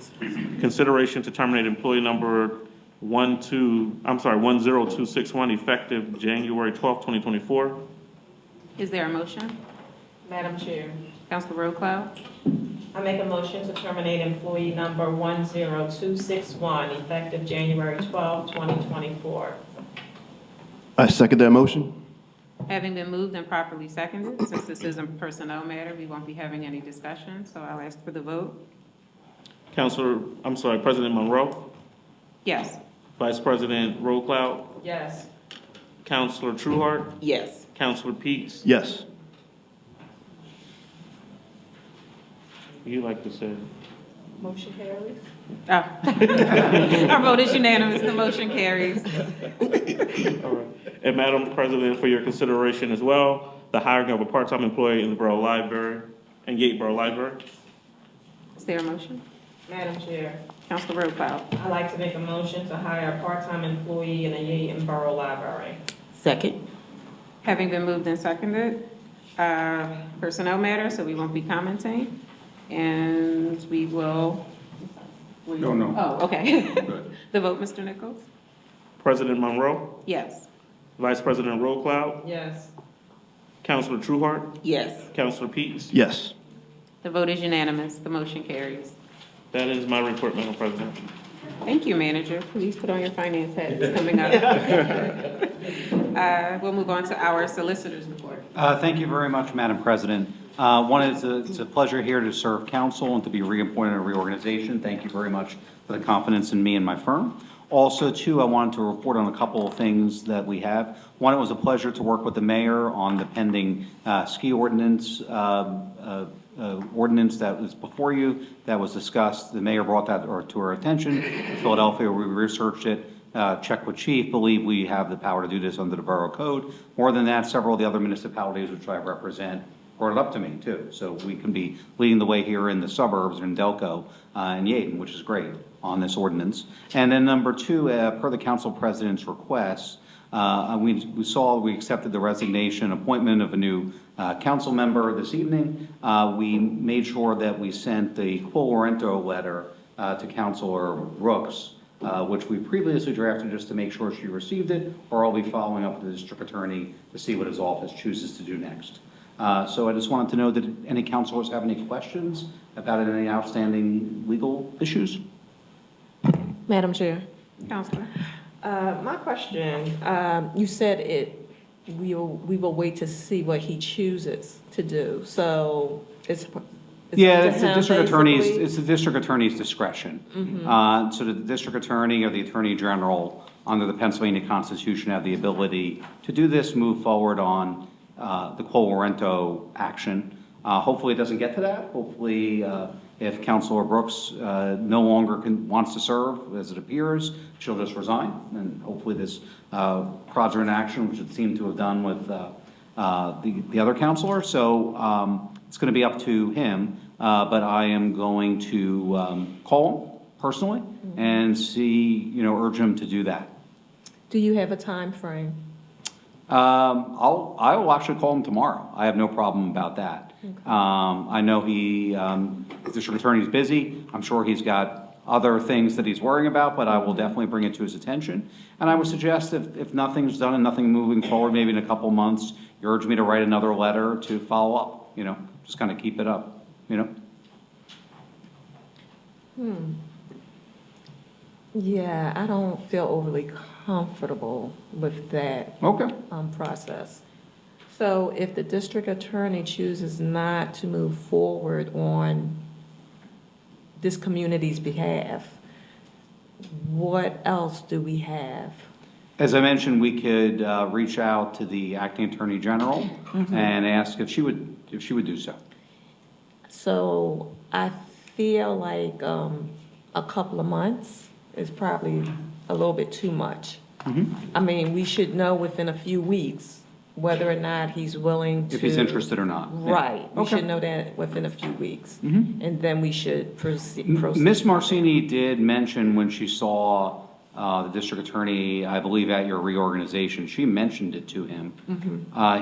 Consideration to terminate employee number 10261, effective January 12th, 2024. Is there a motion? Madam Chair, Councilor Rowe-Cloud? I make a motion to terminate employee number 10261, effective January 12, 2024. I second that motion. Having been moved and properly seconded, since this is a personnel matter, we won't be having any discussion, so I'll ask for the vote. President Monroe, Yes. Vice President Rowe-Cloud, Yes. Councilor Trueheart, Yes. Councilor Peets. Yes. You like to say? Motion carries. Oh. Our vote is unanimous, the motion carries. All right. And Madam President, for your consideration as well, the hiring of a part-time employee in the Borough Library, and Yeadon Borough Library. Is there a motion? Madam Chair, Councilor Rowe-Cloud? I'd like to make a motion to hire a part-time employee in the Yeadon Borough Library. Second. Having been moved and seconded, personnel matter, so we won't be commenting. And we will. No. Oh, okay. The vote, Mr. Nichols? President Monroe, Yes. Vice President Rowe-Cloud, Yes. Councilor Trueheart, Yes. Councilor Peets. Yes. The vote is unanimous, the motion carries. That is my report, Madam President. Thank you, manager. Please put on your finance hat, it's coming up. We'll move on to our solicitor's report. Thank you very much, Madam President. It's a pleasure here to serve council and to be reappointed in a reorganization. Thank you very much for the confidence in me and my firm. Also, too, I wanted to report on a couple of things that we have. One, it was a pleasure to work with the mayor on the pending ski ordinance that was before you, that was discussed. The mayor brought that to our attention. In Philadelphia, we researched it, checked with chief, believe we have the power to do this under the borough code. More than that, several of the other municipalities which I represent brought it up to me too. So we can be leading the way here in the suburbs in Delco and Yeadon, which is great on this ordinance. And then number two, per the council president's request, we accepted the resignation appointment of a new council member this evening. We made sure that we sent the quo warranto letter to Councilor Brooks, which we previously drafted just to make sure she received it, or I'll be following up with the district attorney to see what his office chooses to do next. So I just wanted to know that any councilors have any questions about any outstanding legal issues? Madam Chair. Councilor? My question, you said we will wait to see what he chooses to do. So it's the district attorney's, basically? it's the district attorney's discretion. So the district attorney or the attorney general under the Pennsylvania Constitution have the ability to do this, move forward on the quo warranto action. Hopefully it doesn't get to that. Hopefully if Councilor Brooks no longer wants to serve, as it appears, she'll just resign. And hopefully this fraudulent action, which it seemed to have done with the other councilor. So it's going to be up to him. But I am going to call him personally and see, urge him to do that. Do you have a time frame? I will actually call him tomorrow. I have no problem about that. Okay. I know the district attorney's busy. I'm sure he's got other things that he's worrying about, but I will definitely bring it to his attention. And I would suggest if nothing's done and nothing moving forward, maybe in a couple months, you urge me to write another letter to follow up, just kind of keep it up, Yeah, I don't feel overly comfortable with that process. So if the district attorney chooses not to move forward on this community's behalf, what else do we have? As I mentioned, we could reach out to the acting attorney general and ask if she would do so. So I feel like a couple of months is probably a little bit too much. I mean, we should know within a few weeks whether or not he's willing to. If he's interested or not. Right. We should know that within a few weeks. And then we should proceed. Ms. Marcini did mention when she saw the district attorney, I believe at your reorganization, she mentioned it to him.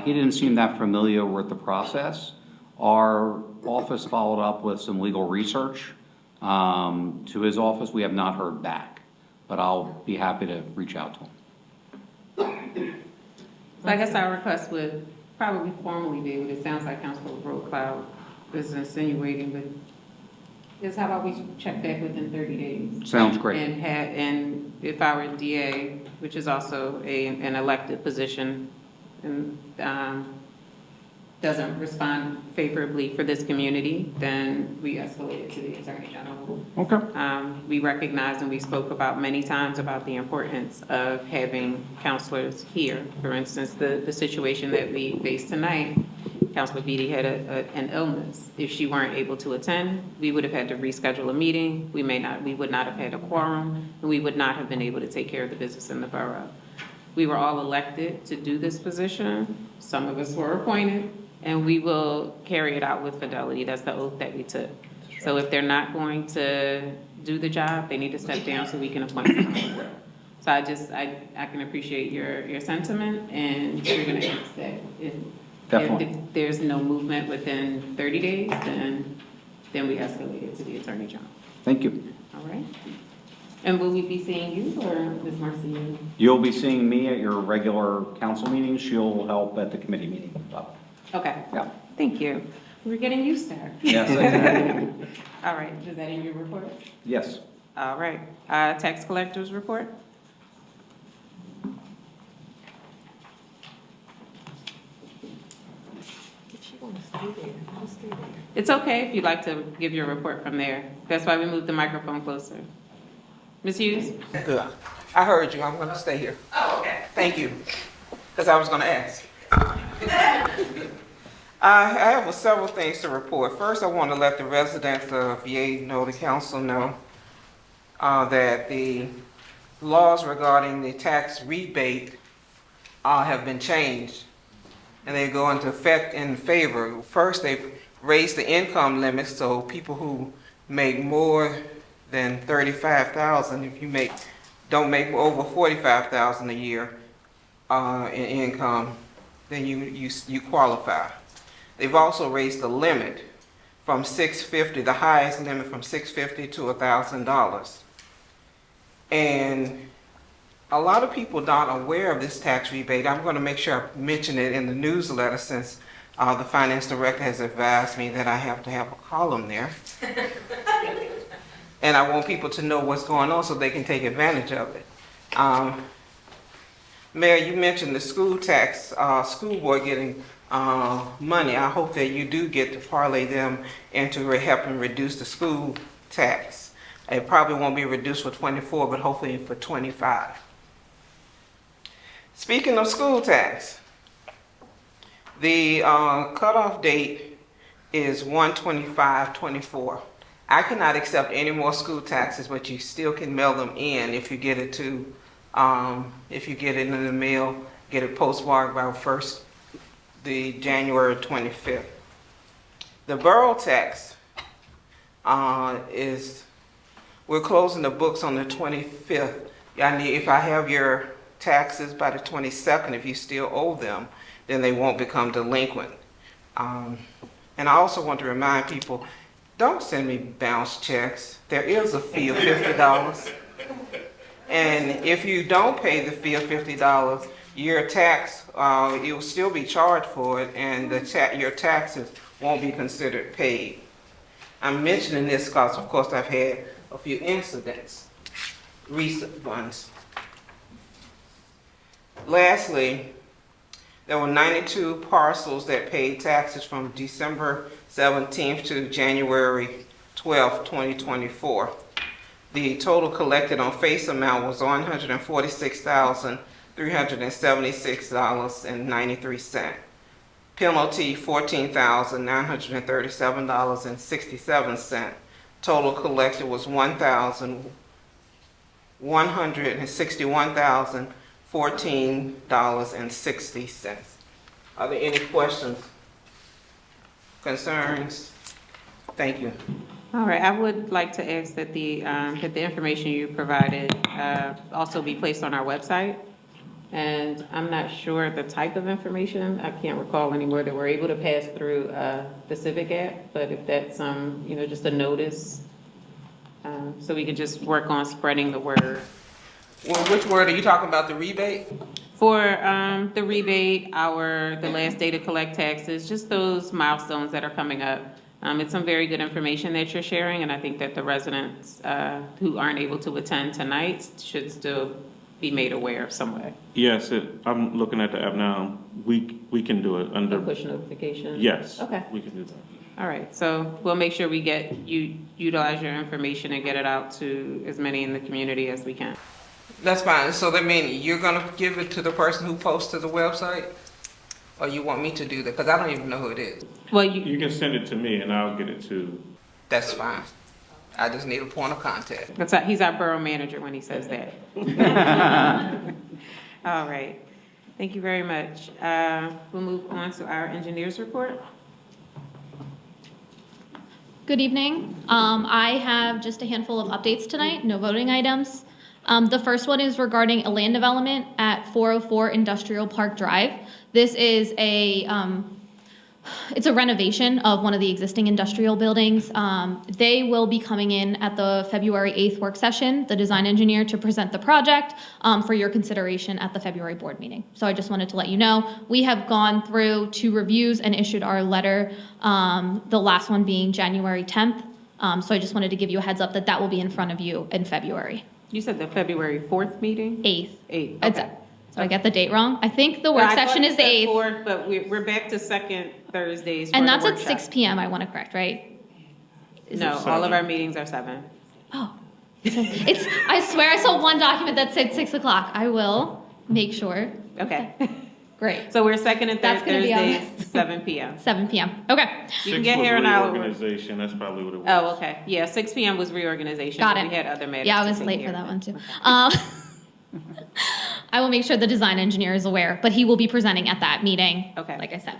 He didn't seem that familiar with the process. Our office followed up with some legal research to his office. We have not heard back, but I'll be happy to reach out to him. So I guess our request would probably formally be, what it sounds like Councilor Cloud is insinuating, but is how about we check back within 30 days? Sounds great. And if our DA, which is also an elected position, and doesn't respond favorably for this community, then we escalate it to the Attorney General. Okay. We recognize and we spoke about many times about the importance of having counselors here. For instance, the situation that we faced tonight, Councilor Beatty had an illness. If she weren't able to attend, we would have had to reschedule a meeting. We would not have had a quorum, and we would not have been able to take care of the business in the borough. We were all elected to do this position. Some of us were appointed, and we will carry it out with fidelity. That's the oath that we took. So if they're not going to do the job, they need to step down so we can appoint someone. So I can appreciate your sentiment, and we're gonna ask that if there's no movement within 30 days, then we escalate it to the Attorney General. Thank you. All right? And will we be seeing you or Ms. Marcia? You'll be seeing me at your regular council meetings. She'll help at the committee meeting. Okay. Yeah. Thank you. We're getting used to her. Yes, exactly. All right, is that in your report? Yes. All right, tax collector's report? It's okay if you'd like to give your report from there. That's why we moved the microphone closer. Ms. Hughes? Good. I heard you. I'm going to stay here. Oh, okay. Thank you. Because I was going to ask. I have several things to report. First, I want to let the residents of Yeadon, the council know that the laws regarding the tax rebate have been changed, and they go into effect in favor. First, they've raised the income limit, so people who make more than $35,000, if you don't make over $45,000 a year in income, then you qualify. They've also raised the limit from $650, the highest limit from $650 to $1,000. And a lot of people not aware of this tax rebate. I'm going to make sure I mention it in the newsletter, since the finance director has advised me that I have to have a column there. And I want people to know what's going on so they can take advantage of it. Mayor, you mentioned the school tax, school board getting money. I hope that you do get to parlay them into helping reduce the school tax. It probably won't be reduced for 24, but hopefully for 25. Speaking of school tax, the cutoff date is 1/25/24. I cannot accept any more school taxes, but you still can mail them in if you get it if you get it in the mail, get it postmarked by the January 25th. The borough tax we're closing the books on the 25th. If I have your taxes by the 22nd, if you still owe them, then they won't become delinquent. And I also want to remind people, don't send me bounce checks. There is a fee of $50. And if you don't pay the fee of $50, your tax, you'll still be charged for it, and your taxes won't be considered paid. I'm mentioning this because, of course, I've had a few incidents, recent ones. Lastly, there were 92 parcels that paid taxes from December 17th to January 12th, 2024. The total collected on face amount was $146,376.93. Penalty, $14,937.67. Total collected was $161,014.60. Are there any questions, concerns? Thank you. All right, I would like to ask that the information you provided also be placed on our website. And I'm not sure the type of information, I can't recall anymore that we're able to pass through the Civic app, but if that's just a notice, so we could just work on spreading the word. Well, which word are you talking about, the rebate? For the rebate, the last day to collect taxes, just those milestones that are coming up. It's some very good information that you're sharing, and I think that the residents who aren't able to attend tonight should still be made aware of some way. Yes, I'm looking at the app now. We can do it under. A push notification? Yes. Okay. We can do that. All right, so we'll make sure we utilize your information and get it out to as many in the community as we can. That's fine. So that means you're gonna give it to the person who posts to the website? Or you want me to do that? Because I don't even know who it is. Well, you can send it to me and I'll get it to. That's fine. I just need a point of contact. He's our borough manager when he says that. All right, thank you very much. We'll move on to our engineer's report. Good evening. I have just a handful of updates tonight, no voting items. The first one is regarding a land development at 404 Industrial Park Drive. This is it's a renovation of one of the existing industrial buildings. They will be coming in at the February 8th work session, the design engineer, to present the project for your consideration at the February board meeting. So I just wanted to let you know, we have gone through 2 reviews and issued our letter, the last one being January 10th. So I just wanted to give you a heads up that will be in front of you in February. You said the February 4th meeting? 8th. 8th, okay. Did I get the date wrong? I think the work session is the 8th. 4th, but we're back to second Thursdays for And the that's at workshop. 6 p.m., I want to correct, right? No, all of our meetings are 7. Oh. I swear I saw one document that said 6 o'clock. I will make sure. Okay. Great. So we're second and third That's gonna be on Thursdays, 7 p.m. 7 p.m. Okay. You can get here an hour. Reorganization, that's probably what it was. Oh, okay. Yeah, 6 p.m. was reorganization. Got but it. We had other matters. Yeah, I to was take late care for of. that one too. I will make sure the design engineer is aware, but he will be presenting at that meeting. Okay. Like I said.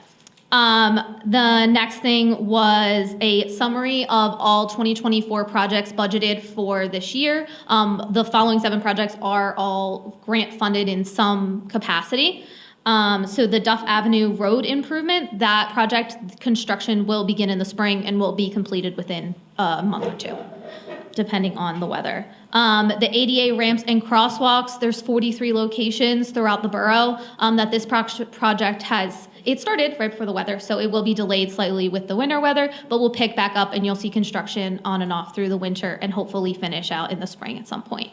The next thing was a summary of all 2024 projects budgeted for this year. The following 7 projects are all grant funded in some capacity. So the Duff Avenue Road improvement, that project construction will begin in the spring and will be completed within a month or 2, depending on the weather. The ADA ramps and crosswalks, there's 43 locations throughout the borough that this project has. It started right before the weather, so it will be delayed slightly with the winter weather, but we'll pick back up and you'll see construction on and off through the winter and hopefully finish out in the spring at some point.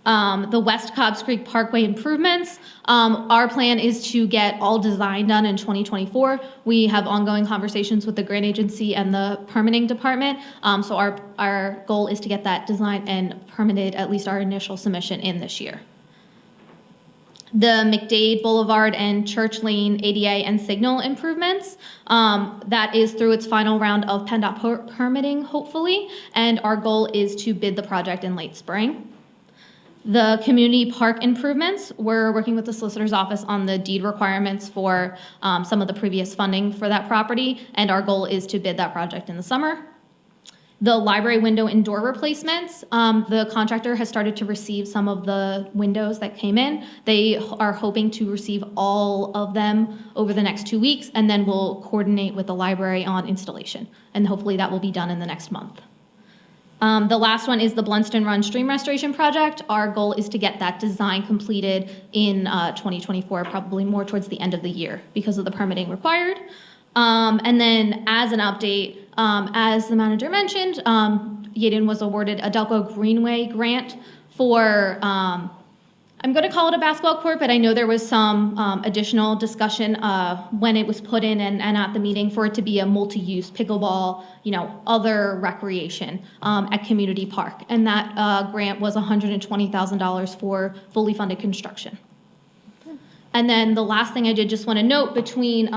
The West Cobbs Creek Parkway improvements, our plan is to get all design done in 2024. We have ongoing conversations with the grant agency and the permitting department. So our goal is to get that design and permitted, at least our initial submission, in this year. The McDade Boulevard and Church Lane ADA and signal improvements, that is through its final round of PennDOT permitting, hopefully, and our goal is to bid the project in late spring. The community park improvements, we're working with the solicitor's office on the deed requirements for some of the previous funding for that property, and our goal is to bid that project in the summer. The library window and door replacements, the contractor has started to receive some of the windows that came in. They are hoping to receive all of them over the next 2 weeks, and then we'll coordinate with the library on installation, and hopefully that will be done in the next month. The last one is the Blunston Run Stream Restoration Project. Our goal is to get that design completed in 2024, probably more towards the end of the year because of the permitting required. And then as an update, as the manager mentioned, Yeadon was awarded a Delco Greenway grant for, I'm going to call it a basketball court, but I know there was some additional discussion when it was put in and at the meeting for it to be a multi-use pickleball, other recreation at Community Park. And that grant was $120,000 for fully funded construction. And then the last thing I did just want to note between,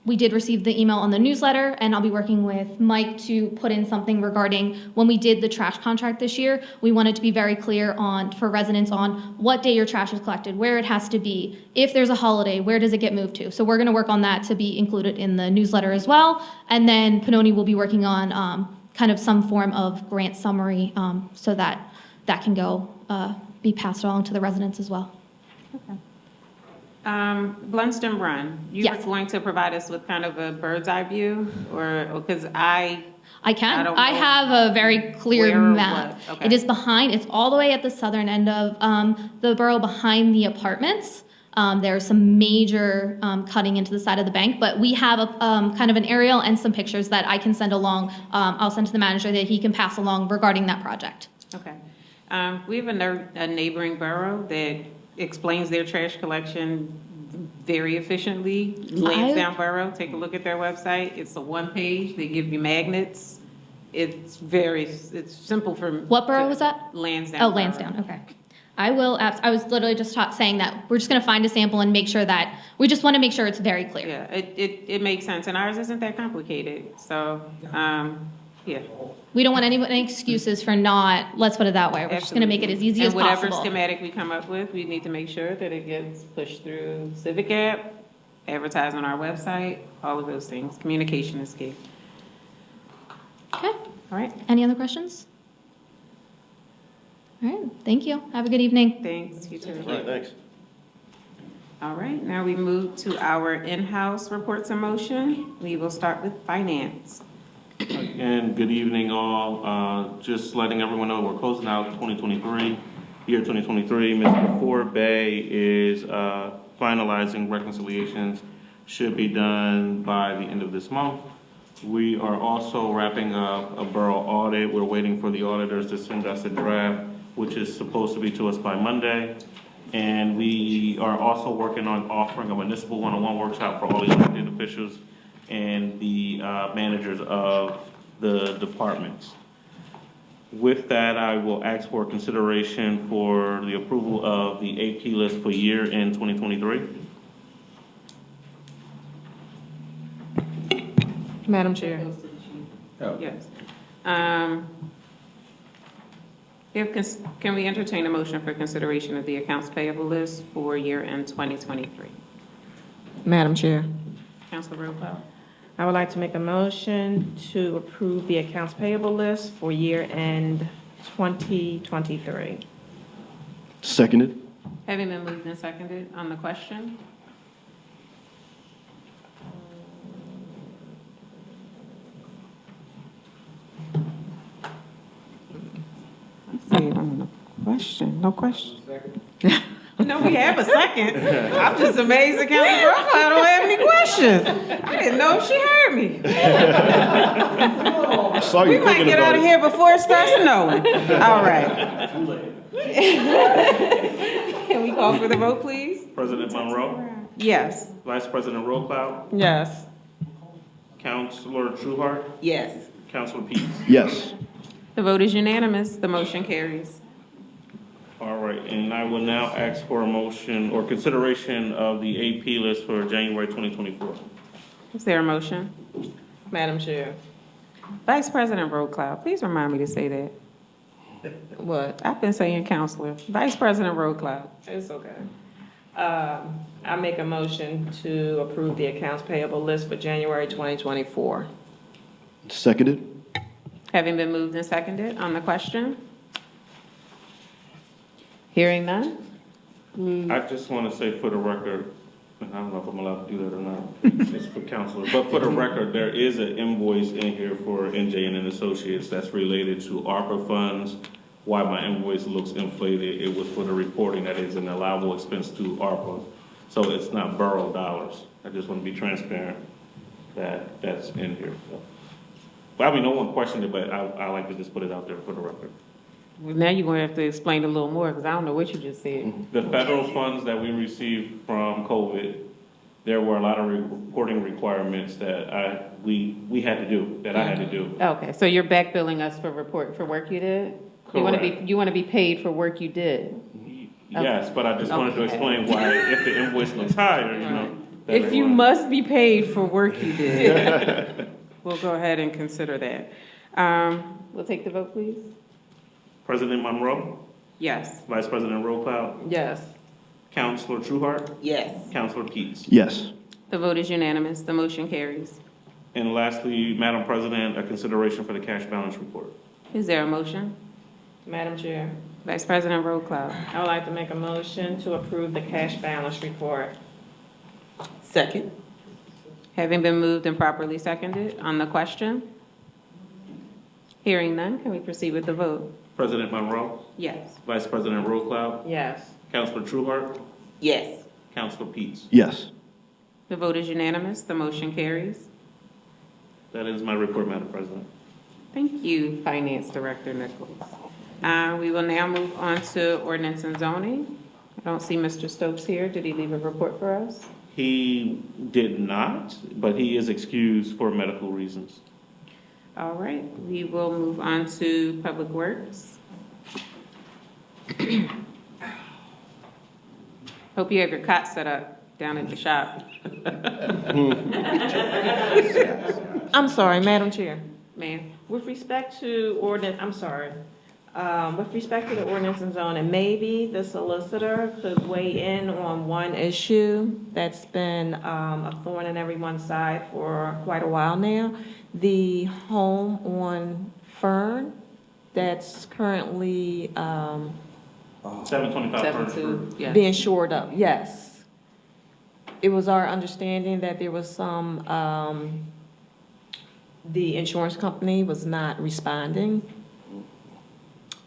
we did receive the email on the newsletter, and I'll be working with Mike to put in something regarding when we did the trash contract this year. We wanted to be very clear for residents on what day your trash is collected, where it has to be, if there's a holiday, where does it get moved to. So we're going to work on that to be included in the newsletter as well. And then Pannoni will be working on kind of some form of grant summary so that that can go be passed along to the residents as well. Blunston Run, you were Yes. going to provide us with kind of a bird's eye view, or, because I can. don't I know have a very clear where or map. what. Okay. It is behind, it's all the way at the southern end of the borough behind the apartments. There's some major cutting into the side of the bank, but we have a kind of an aerial and some pictures that I can send along. I'll send to the manager that he can pass along regarding that project. Okay. We have a neighboring borough that explains their trash collection very efficiently. Lansdowne Borough, take a look at their website. It's a one page. They give you magnets. It's simple for. What borough was that? Lansdowne. Oh, Borough. Lansdowne, okay. I was literally just saying that we're just going to find a sample and make sure that, we just want to make sure it's very clear. Yeah, it makes sense. And ours isn't that complicated. So, yeah. We don't want any excuses for not, let's put it that way. We're just going to make it as easy as possible. And whatever schematic we come up with, we need to make sure that it gets pushed through Civic app, advertised on our website, all of those things. Communication is key. Okay. All right. Any other questions? All right, thank you. Have a good evening. Thanks, you too. All right, thanks. All right, now we move to our in-house reports and motion. We will start with finance. Again, good evening all. Just letting everyone know we're closing out 2023, year 2023. Mr. Forbay is finalizing reconciliations. Should be done by the end of this month. We are also wrapping up a borough audit. We're waiting for the auditors to send us a draft, which is supposed to be to us by Monday. And we are also working on offering a municipal one-on-one workshop for all the elected officials and the managers of the departments. With that, I will ask for consideration for the approval of the AP list for year end 2023. Madam Chair. Yes. Can we entertain a motion for consideration of the accounts payable list for year end 2023? Madam Chair. Councilor Rowe. I would like to make a motion to approve the accounts payable list for year end 2023. Seconded. Having been moved and seconded on the question. Let's see, on the question, no question. No, we have a second. I'm just amazed at Councilor Rowe. I don't have any questions. I didn't know if she heard me. I saw you We might thinking get out about of it. here before it starts snowing. All right. Can we call for the vote, please? President Monroe, Yes. Vice President Rollcloud, Yes. Councilor Trueheart, Yes. Councilor Peets. Yes. The vote is unanimous. The motion carries. All right, and I will now ask for a motion or consideration of the AP list for January 2024. Is there a motion? Madam Chair. Vice President Roadcloud, please remind me to say that. What? I've been saying Counselor. Vice President Roadcloud. It's okay. I make a motion to approve the accounts payable list for January 2024. Seconded. Having been moved and seconded on the question? Hearing none? I just want to say for the record, and I don't know if I'm allowed to do that or not, it's for Counselor, but for the record, there is an invoice in here for NJN and Associates that's related to ARPA funds. Why my invoice looks inflated, it was for the reporting that is an allowable expense to ARPA. So it's not borough dollars. I just want to be transparent that that's in here. But I mean, no one questioned it, but I like to just put it out there for the record. Well, now you're going to have to explain a little more because I don't know what you just said. The federal funds that we received from COVID, there were a lot of reporting requirements that we had to do, that I had to do. Okay, so you're back billing us for work you did? Correct. You want to be paid for work you did? Yes, but I just wanted to explain why, if the invoice looks higher, you know. that If you must be paid for work you did, we'll go ahead and consider that. We'll take the vote, please. President Monroe, Yes. Vice President Rollcloud, Yes. Councilor Trueheart, Yes. Councilor Peets. Yes. The vote is unanimous. The motion carries. And lastly, Madam President, a consideration for the cash balance report. Is there a motion? Madam Chair, Vice President Rollcloud. I would like to make a motion to approve the cash balance report. Second. Having been moved and properly seconded on the question? Hearing none, can we proceed with the vote? President Monroe, Yes. Vice President Rollcloud, Yes. Councilor Trueheart, Yes. Councilor Peets. Yes. The vote is unanimous. The motion carries. That is my report, Madam President. Thank you, Finance Director Nichols. We will now move on to ordinance and zoning. I don't see Mr. Stokes here. Did he leave a report for us? He did not, but he is excused for medical reasons. All right, we will move on to Public Works. Hope you have your cot set up down at the shop. I'm sorry, Madam Chair. Ma'am. With respect to ordinance, with respect to the ordinance and zoning, maybe the solicitor could weigh in on one issue that's been a thorn in everyone's side for quite a while now. The home on Fern that's currently 725 7-2, Furnace. yes. being shored up, yes. It was our understanding that there was some, the insurance company was not responding.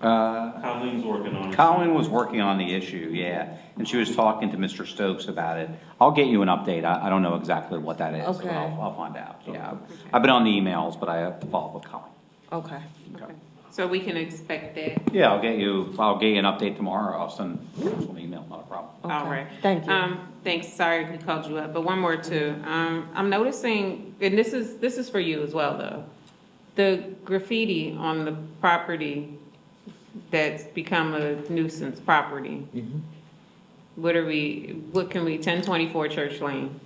Colleen's working on it. Colleen was working on the issue, yeah, and she was talking to Mr. Stokes about it. I'll get you an update. I don't know exactly what that is, but Okay. I'll find out, yeah. I've been on the emails, but I have to follow up with Colleen. Okay. Okay. So we can expect that. Yeah, I'll get you an update tomorrow. I'll send an email, not a problem. All Okay. right. Thank you. Thanks, sorry we called you up, but one more too. I'm noticing, and this is for you as well though, the graffiti on the property that's become a nuisance property. What can we, 1024 Church Lane?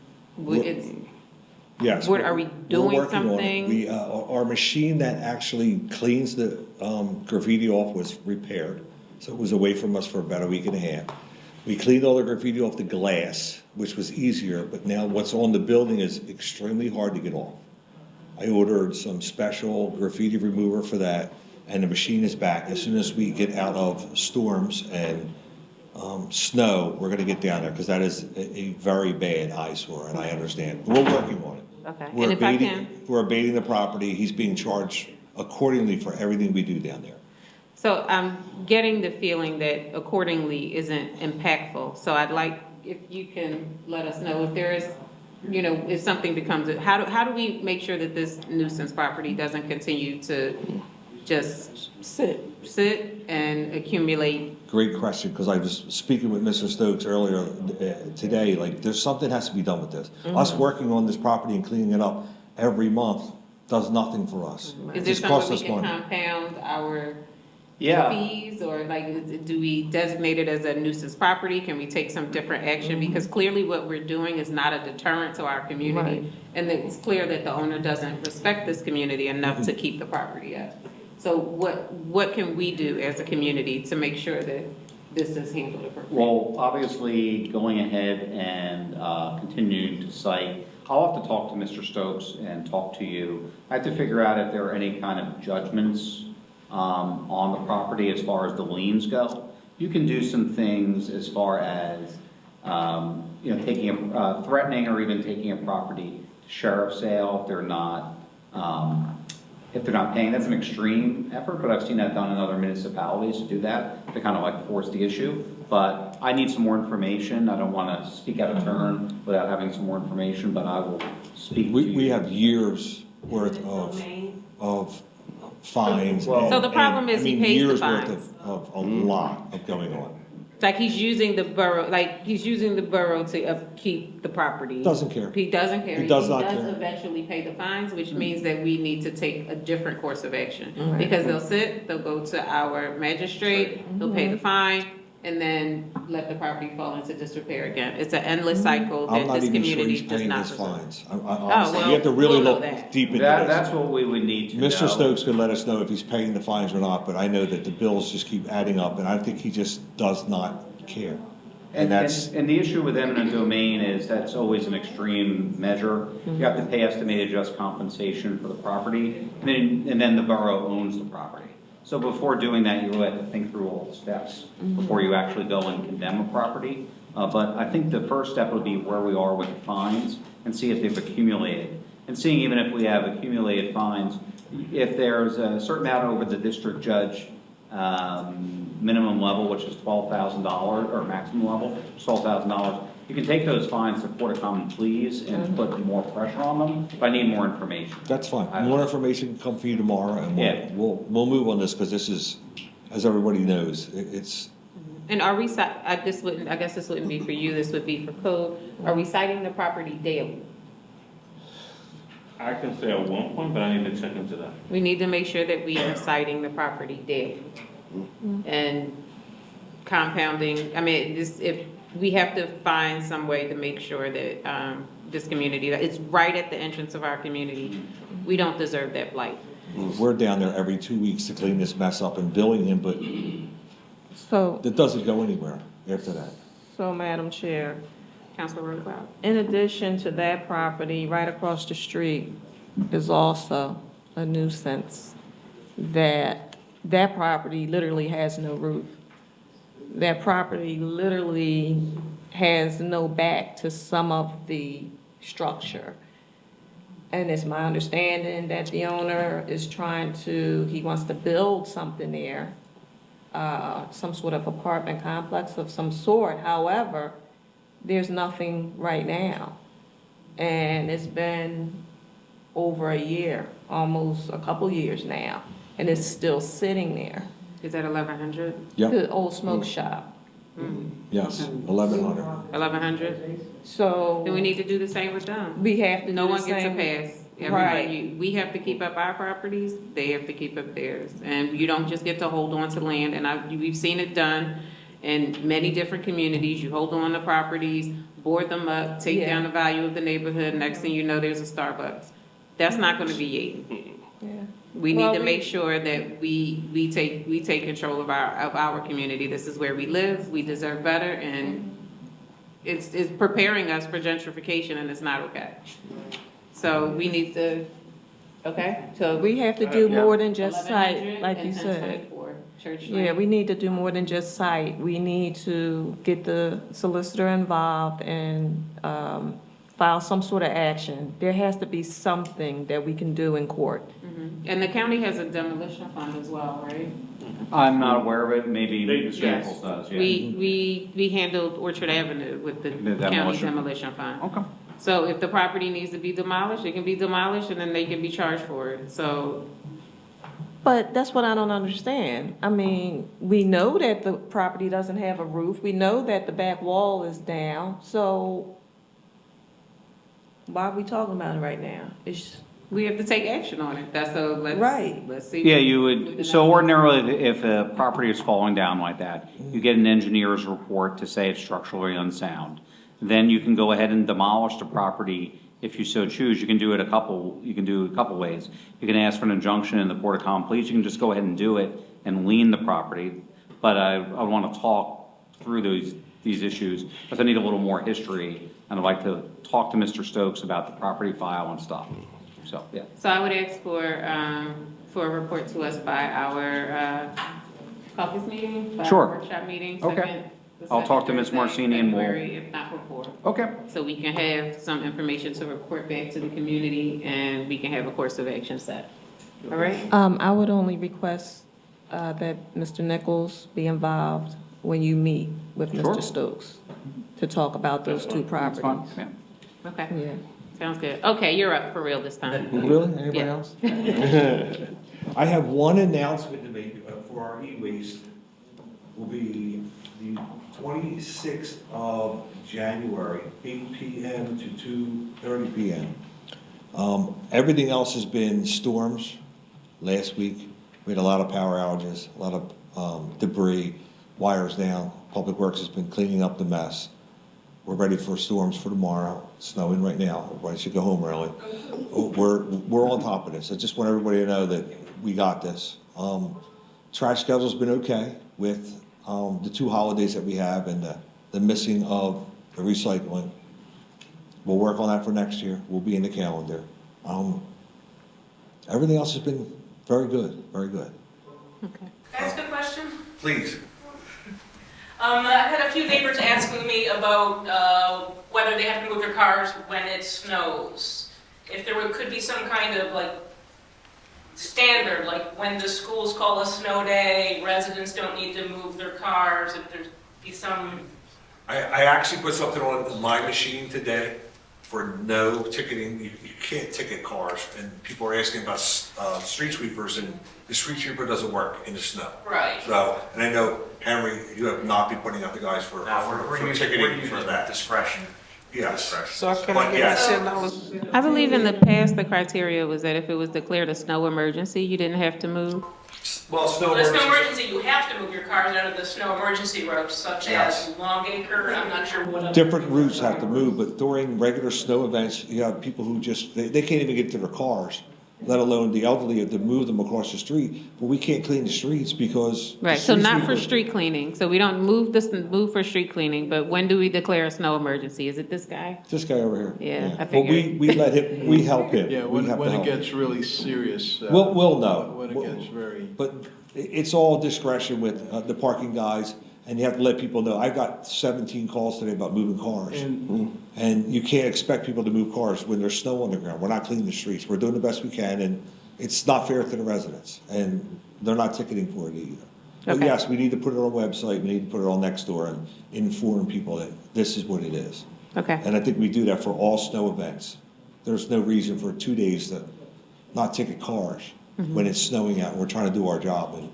Yes. What, are we we're doing working on it. something? We, our machine that actually cleans the graffiti off was repaired, so it was away from us for about a week and a half. We cleaned all the graffiti off the glass, which was easier, but now what's on the building is extremely hard to get off. I ordered some special graffiti remover for that, and the machine is back. As soon as we get out of storms and snow, we're gonna get down there, because that is a very bad eyesore, and I understand. We're working on it. Okay, We're and if I abating, can, we're abating the property. He's being charged accordingly for everything we do down there. so I'm getting the feeling that accordingly isn't impactful. So I'd like, if you can let us know if there is, if something becomes, how do we make sure that this nuisance property doesn't continue to just sit and accumulate? Great question, because I was speaking with Mr. Stokes earlier today, like, there's something has to be done with this. Us working on this property and cleaning it up every month does nothing for us. Is It there just costs something we us can money. compound our Yeah. fees, or like, do we designate it as a nuisance property? Can we take some different action? Because clearly what we're doing is not a deterrent to our community. Right. And it's clear that the owner doesn't respect this community enough to keep the property up. So what can we do as a community to make sure that this is handled appropriately? Well, obviously, going ahead and continuing to cite, I'll have to talk to Mr. Stokes and talk to you. I have to figure out if there are any kind of judgments on the property as far as the liens go. You can do some things as far as, threatening or even taking a property to sheriff's sale if they're not paying. That's an extreme effort, but I've seen that done in other municipalities to do that, to kind of like force the issue. But I need some more information. I don't want to speak out of turn without having some more information, but I will speak to you. We have years worth of fines. So the problem is he pays the years fines. worth of a lot of going on. Like he's using the borough to upkeep the property. Doesn't care. He doesn't care. He does not He does care. eventually pay the fines, which means that we need to take a different course of action. Right. Because they'll go to our magistrate, they'll pay the fine, and then let the property fall into disrepair again. It's an endless cycle I'm that not this even sure community he's does paying not his deserve. fines. Honestly, well, you have to really we'll know look that. deep into That's this. what we would need to know. Mr. Stokes could let us know if he's paying the fines or not, but I know that the bills just keep adding up, and I think he just does not care. And that's, and the issue with eminent domain is that's always an extreme measure. You have to pay estimated just compensation for the property, and then the borough owns the property. So before doing that, you really have to think through all the steps before you actually go and condemn a property. But I think the first step would be where we are with the fines and see if they've accumulated. And seeing even if we have accumulated fines, if there's a certain amount over the district judge minimum level, which is $12,000, or maximum level, $12,000, you can take those fines to Court of Common Pleas and put more pressure on them. But I need more information. that's fine. More information can come for you tomorrow, and Yeah. we'll move on this, because this is, as everybody knows, it's, And are we, I guess this wouldn't be for you, this would be for code. Are we citing the property daily? I can say at one point, but I need to check into that. We need to make sure that we are citing the property daily. And compounding, I mean, if we have to find some way to make sure that this community, that it's right at the entrance of our community. We don't deserve that blight. we're down there every 2 weeks to clean this mess up and billing him, but So, it doesn't go anywhere after that. so Madam Chair, Councilor Roosevelt? in addition to that property, right across the street is also a nuisance that property literally has no roof. That property literally has no back to some of the structure. And it's my understanding that the owner is he wants to build something there, some sort of apartment complex of some sort. However, there's nothing right now. And it's been over a year, almost a couple years now, and it's still sitting there. Is that 1100? Yep. The old smoke shop. Yes, 1,100. 1100? So. Then we need to do the same with them. We have to No do one the gets a same. pass. Right. Everybody, we have to keep up our properties, they have to keep up theirs. And you don't just get to hold on to land, and we've seen it done in many different communities. You hold on to properties, board them up, take down the value of the neighborhood, next thing you know, there's a Starbucks. That's not gonna be Yeadon. Yeah. We need to make sure that we take control of our community. This is where we live, we deserve better, and it's preparing us for gentrification, and it's not okay. So we need to, okay, so. We have to do more than just cite, 1100 like you and said. 1024 Church Yeah, Lane. we need to do more than just cite. We need to get the solicitor involved and file some sort of action. There has to be something that we can do in court. And the county has a demolition fund as well, right? I'm not aware of it, maybe Mr. Nichols does, yeah. We handled Orchard Avenue with the county demolition. demolition fund. Okay. So if the property needs to be demolished, it can be demolished, and then they can be charged for it, so. But that's what I don't understand. I mean, we know that the property doesn't have a roof. We know that the back wall is down, so why are we talking about it right now? We have to take action on it, let's see. Yeah, you would, so ordinarily, if a property is falling down like that, you get an engineer's report to say it's structurally unsound. Then you can go ahead and demolish the property if you so choose. You can do it a couple ways. You can ask for an injunction in the Court of Common Pleas. You can just go ahead and do it and lien the property. But I want to talk through these issues, because I need a little more history, and I'd like to talk to Mr. Stokes about the property file and stuff. So, yeah. So I would ask for a report to us by our caucus meeting, by Sure. our workshop meeting. Okay. I'll talk to Ms. Marcini and we'll. February, if not before. Okay. So we can have some information to report back to the community, and we can have a course of action set. All right? I would only request that Mr. Nichols be involved when you meet with Sure. Mr. Stokes to talk about those two properties. Okay. Yeah. Sounds good. Okay, you're up for real this time. Really? Anybody Yeah. else? I have one announcement to make for our e-waste. Will be the 26th of January, 8 p.m. to 2:30 p.m. Everything else has been storms. Last week, we had a lot of power outages, a lot of debris, wires down. Public Works has been cleaning up the mess. We're ready for storms for tomorrow. It's snowing right now. Everybody should go home early. We're on top of this. I just want everybody to know that we got this. Trash schedule's been okay with the two holidays that we have and the the missing of the recycling. We'll work on that for next year. We'll be in the calendar. Everything else has been very good, very good. Okay. Can I ask a question? Please. I've had a few neighbors asking me about whether they have to move their cars when it snows. If there could be some kind of like standard, like when the schools call a snow day, residents don't need to move their cars, if there's be some... I actually put something on my machine today for no ticketing. You can't ticket cars, and people are asking about street sweepers, and the street sweeper doesn't work in the snow. Right. So, and I know, Henry, you have not been putting out the guys for ticketing for that. Discretion. Yes. So can But I get yes. $10? I believe in the past, the criteria was that if it was declared a snow emergency, you didn't have to move. Well, snow The snow emergency. emergency, you have to move your cars out of the snow emergency routes, such as Longacre, I'm not sure what other. Different routes have to move, but during regular snow events, you have people who just, they can't even get to their cars, let alone the elderly, to move them across the street. But we can't clean the streets because. Right, so not for street cleaning. So we don't move for street cleaning, but when do we declare a snow emergency? Is it this guy? This guy over here. Yeah, I Well, figured. we let him, we help him. Yeah, We have to when it help him. gets really serious. We'll know. When it gets very. But it's all discretion with the parking guys, and you have to let people know. I got 17 calls today about moving cars. And you can't expect people to move cars when there's snow on the ground. We're not cleaning the streets. We're doing the best we can, and it's not fair to the residents. And they're not ticketing for it either. But Okay. yes, we need to put it on our website, we need to put it on Nextdoor and inform people that this is what it is. Okay. And I think we do that for all snow events. There's no reason for 2 days to not ticket cars when it's snowing out and we're trying to do our job. And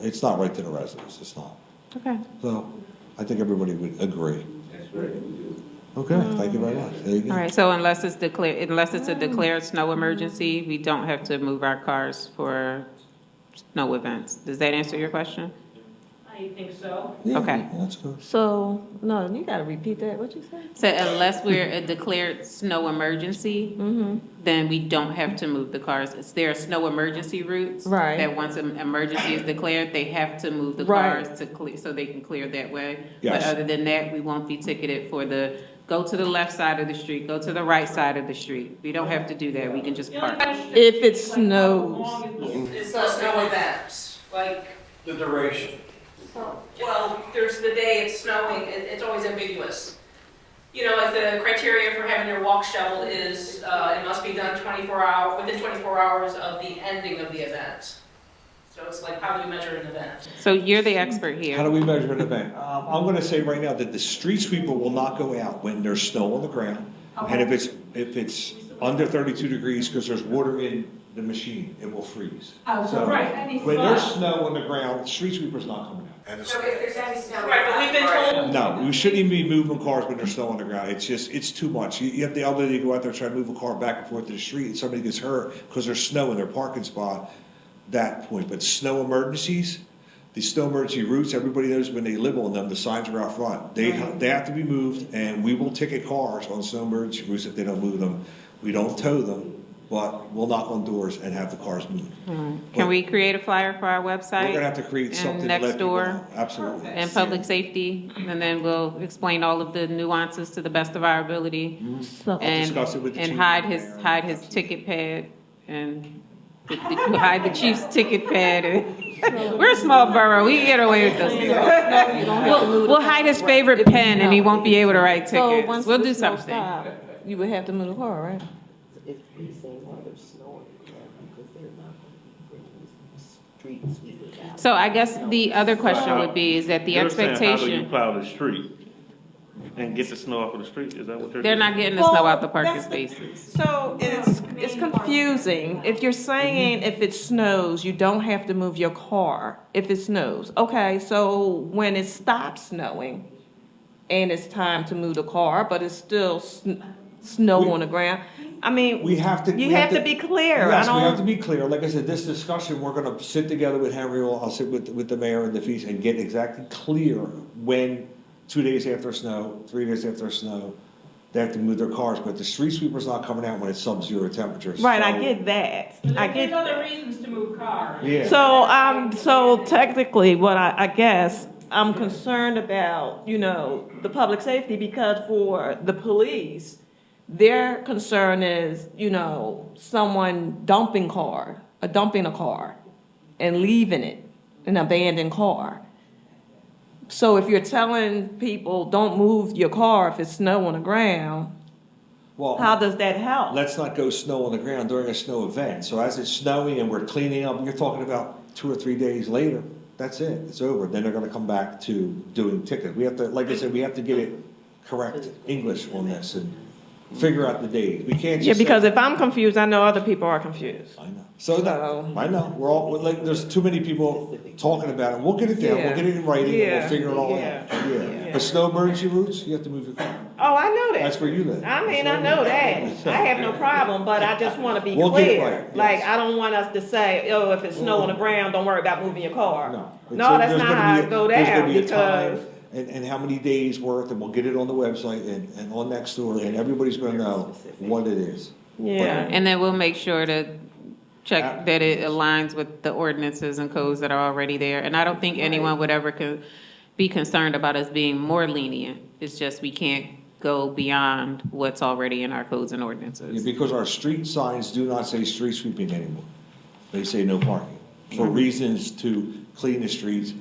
it's not right to the residents, it's not. Okay. So I think everybody would agree. Okay, thank you very much. There you go. All right, so unless it's a declared snow emergency, we don't have to move our cars for snow events. Does that answer your question? I think so. Yeah, Okay. That's good. So, no, you gotta repeat that, what you said? So unless we're a declared snow emergency, then we don't have to move the cars. There are snow emergency routes. Right. That once an emergency is declared, they have to move the Right. cars to clear, so they can clear that way. Yes. But other than that, we won't be ticketed for go to the left side of the street, go to the right side of the street. We don't have to do that, we can just park. If it snows. It's a snow event, like, The duration. well, there's the day it's snowing, it's always ambiguous. You know, like the criteria for having your walk shovel is, it must be done within 24 hours of the ending of the event. So it's like, how do you measure an event? So you're the expert here. How do we measure an event? I'm gonna say right now that the street sweeper will not go out when there's snow on the ground. And if it's under 32 degrees, because there's water in the machine, it will freeze. So when there's snow on the ground, the street sweeper's not coming out. And So if there's any snow. Right, but we've been told. No, we shouldn't even be moving cars when there's snow on the ground. It's too much. You have the elderly go out there try to move a car back and forth to the street, and somebody gets hurt because there's snow in their parking spot, that point. But snow emergencies, the snow emergency routes, everybody knows when they live on them, the signs are out front. They have to be moved, and we will ticket cars on snow emergency routes if they don't move them. We don't tow them, but we'll knock on doors and have the cars moved. Can we create a flyer for our website? We're gonna have to create and something to let people Nextdoor? know. Absolutely. And public safety, and then we'll explain all of the nuances to the best of our ability. And, discuss it with the and chief hide and the his, mayor. hide his ticket pad and hide the chief's ticket pad. We're a small borough, we can get away with those things. We'll hide his favorite pen and he won't be able to write So tickets. once We'll the do snow something. stop, you would have to move the car, right? So I guess the other question would be, is that the You're saying, how do you expectation, plow the street and get the snow off of the street? Is that what you're? they're not getting the snow out the parking spaces. So it's confusing. If you're saying if it snows, you don't have to move your car if it snows. Okay, so when it stops snowing and it's time to move the car, but it's still snow on the ground, I mean, We have to. you have to be clear. Yes, I we have don't, to be clear. Like I said, this discussion, we're gonna sit together with Henry, I'll sit with the mayor and the fees and get exactly clear when 2 days after snow, 3 days after snow, they have to move their cars, but the street sweeper's not coming out when it's sub-zero temperatures. right, I So- get that. I get There's other reasons to move cars. Yeah. So technically, what I guess, I'm concerned about, the public safety, because for the police, their concern is, someone dumping a car and leaving it, an abandoned car. So if you're telling people, don't move your car if it's snow on the ground, Well, how does that help? let's not go snow on the ground during a snow event. So as it's snowing and we're cleaning up, you're talking about 2 or 3 days later, that's it, it's over. Then they're gonna come back to doing tickets. We have to, like I said, we have to get it correct English on this and figure out the days. We can't just Yeah, because say, if I'm confused, I know other people are confused. I know. I know, we're like, there's too many people talking about it. We'll get it down, we'll get it in writing, and we'll figure it all out. Yeah. But snow emergency routes, you have to move your car. Oh, I know that. That's where you live. I mean, I know that. I have no problem, but I just want to be We'll get it clear. right, yes. Like, I don't want us to say, oh, if it's snow on the ground, don't worry about moving your car. No. No, that's not how it go There's down, gonna be a time because, and how many days worth, and we'll get it on the website and on Nextdoor, and everybody's gonna know what it is. yeah. And then we'll make sure to check that it aligns with the ordinances and codes that are already there. And I don't think anyone would ever be concerned about us being more lenient. It's just we can't go beyond what's already in our codes and ordinances. Because our street signs do not say street sweeping anymore. They say no parking. For reasons to clean the streets,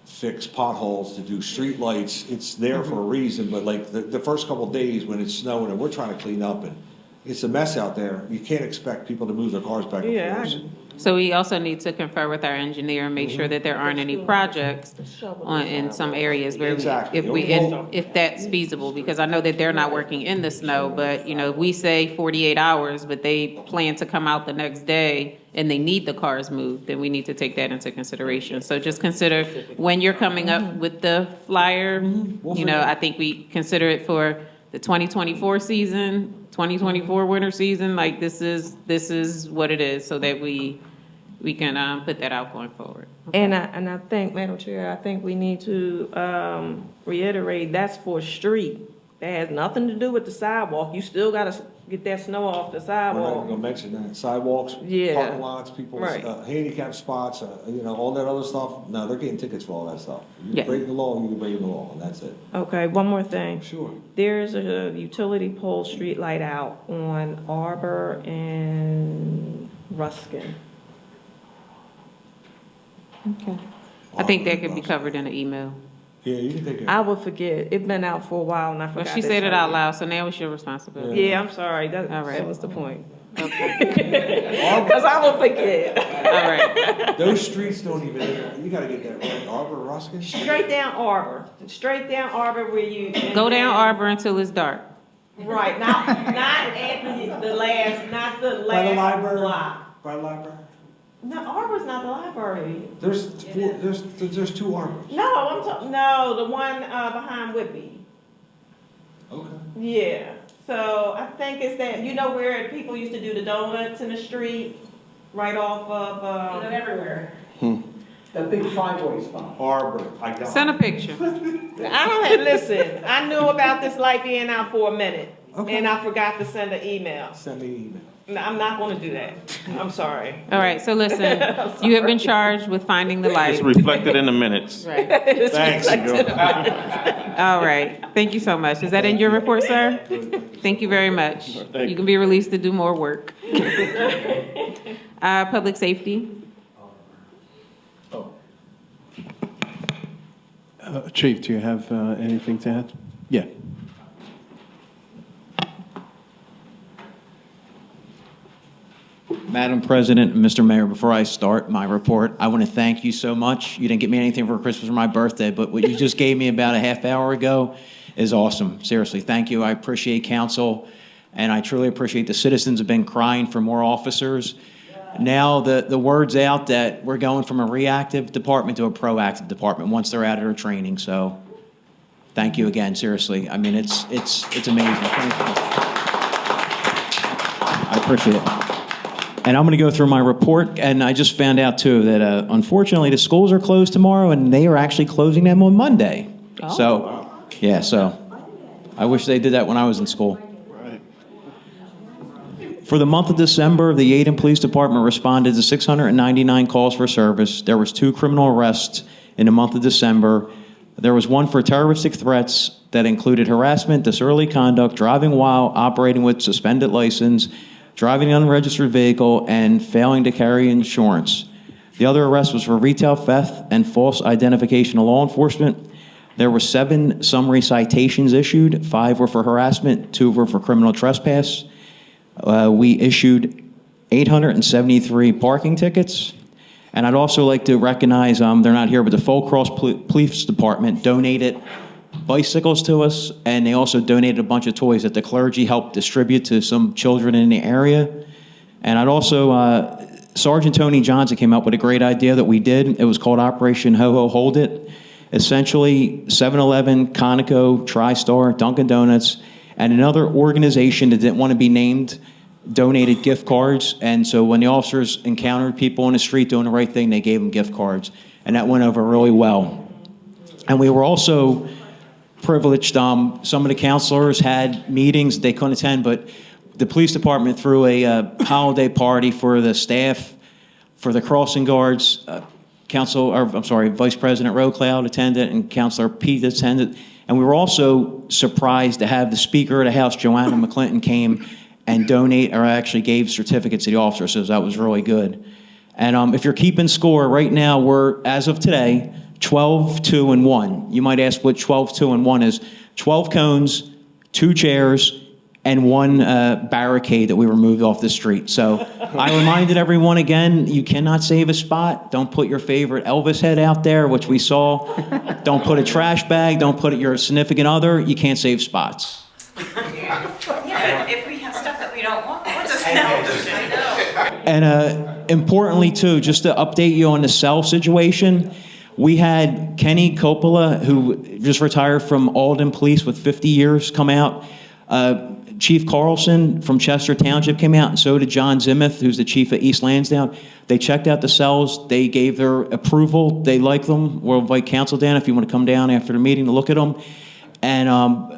fix potholes, to do street lights, it's there for a reason, but like the first couple of days when it's snowing and we're trying to clean up and it's a mess out there, you can't expect people to move their cars back and forth. So we also need to confer with our engineer and make sure that there aren't any projects in some areas where if that's feasible, because I know that they're not working in the snow, but if we say 48 hours, but they plan to come out the next day and they need the cars moved, then we need to take that into consideration. So just consider when you're coming up with the flyer, I think we consider it for the 2024 season, 2024 winter season, like this is what it is, so that we can put that out going forward. And I think, Madam Chair, I think we need to reiterate, that's for street. That has nothing to do with the sidewalk. You still gotta get that snow off the We're not sidewalk. even gonna mention that. Sidewalks, parking lots, people's handicap spots, all that other stuff. No, they're getting tickets for all that stuff. You're breaking the law, you're breaking the law, and that's it. Okay, one more thing. Sure. There's a utility pole street light out on Arbor and Ruskin. Okay. I think that could be covered in an email. Yeah, you can take it. I will forget. It's been out for a while and I forgot. Well, she said it out loud, so now it's your responsibility. Yeah, I'm sorry. That was the point. Okay. Because I will forget. All right. Those streets don't even, you gotta get that right. Arbor, Ruskin? Straight down Arbor. Straight down Arbor where you... Go down Arbor until it's dark. Right, not at the last, not the last By the library? block. By the library? No, Arbor's not the library. There's 2 Arbors. No, I'm talking, no, the one behind Whitby. Okay. Yeah, so I think it's that, where people used to do the donuts in the street, right off of, everywhere. That big 5-way spot. Arbor, I got it. Send a picture. I don't have, listen, I knew about this light being out for a minute, and I forgot to send an email. Send me an email. No, I'm not gonna do that. I'm sorry. All right, so listen, you have been charged with finding the light. It's reflected in the minutes. Right. Thanks. All right, thank you so much. Is that in your report, sir? Thank you very much. You can be released to do more work. Public safety. Chief, do you have anything to add? Yeah. Madam President, and Mr. Mayor, before I start my report, I want to thank you so much. You didn't get me anything for Christmas or my birthday, but what you just gave me about a half hour ago is awesome. Seriously, thank you. I appreciate council, and I truly appreciate the citizens have been crying for more officers. Now the word's out that we're going from a reactive department to a proactive department once they're out of their training. So thank you again, seriously. I mean, it's amazing. Thank you. I appreciate it. And I'm going to go through my report, and I just found out, too, that unfortunately the schools are closed tomorrow, and they are actually closing them on Monday. Oh. So, yeah, so I wish they did that when I was in school. For the month of December, the Yeadon Police Department responded to 699 calls for service. There was 2 criminal arrests in the month of December. There was one for terroristic threats that included harassment, disorderly conduct, driving while operating with suspended license, driving an unregistered vehicle, and failing to carry insurance. The other arrest was for retail theft and false identification of law enforcement. There were 7 summary citations issued. 5 were for harassment, 2 were for criminal trespass. We issued 873 parking tickets. And I'd also like to recognize, they're not here, but the Full Cross Police Department donated bicycles to us, and they also donated a bunch of toys that the clergy helped distribute to some children in the area. And I'd also, Sergeant Tony Johnson came up with a great idea that we did. It was called Operation Ho Ho Hold It. Essentially, 7-Eleven, Conoco, TriStar, Dunkin' Donuts, and another organization that didn't want to be named donated gift cards. And so when the officers encountered people on the street doing the right thing, they gave them gift cards. And that went over really well. And we were also privileged. Some of the counselors had meetings they couldn't attend, but the police department threw a holiday party for the staff, for the crossing guards. Vice President Rocloud attended and Councilor Pete attended. And we were also surprised to have the Speaker of the House, Joanna McClinton, came and actually gave certificates to the officers, so that was really good. And if you're keeping score, right now we're, as of today, 12, 2, and 1. You might ask what 12, 2, and 1 is. 12 cones, 2 chairs, and 1 barricade that we removed off the street. So I reminded everyone again, you cannot save a spot. Don't put your favorite Elvis head out there, which we saw. Don't put a trash bag. Don't put your significant other. You can't save spots. Yeah, if we have stuff that we don't want, what does that help? And importantly, too, just to update you on the cell situation, we had Kenny Coppola, who just retired from Alden Police with 50 years, come out. Chief Carlson from Chester Township came out, and so did John Zimuth, who's the chief of East Lansdowne. They checked out the cells. They gave their approval. They like them. We'll invite council down if you want to come down after the meeting to look at them. And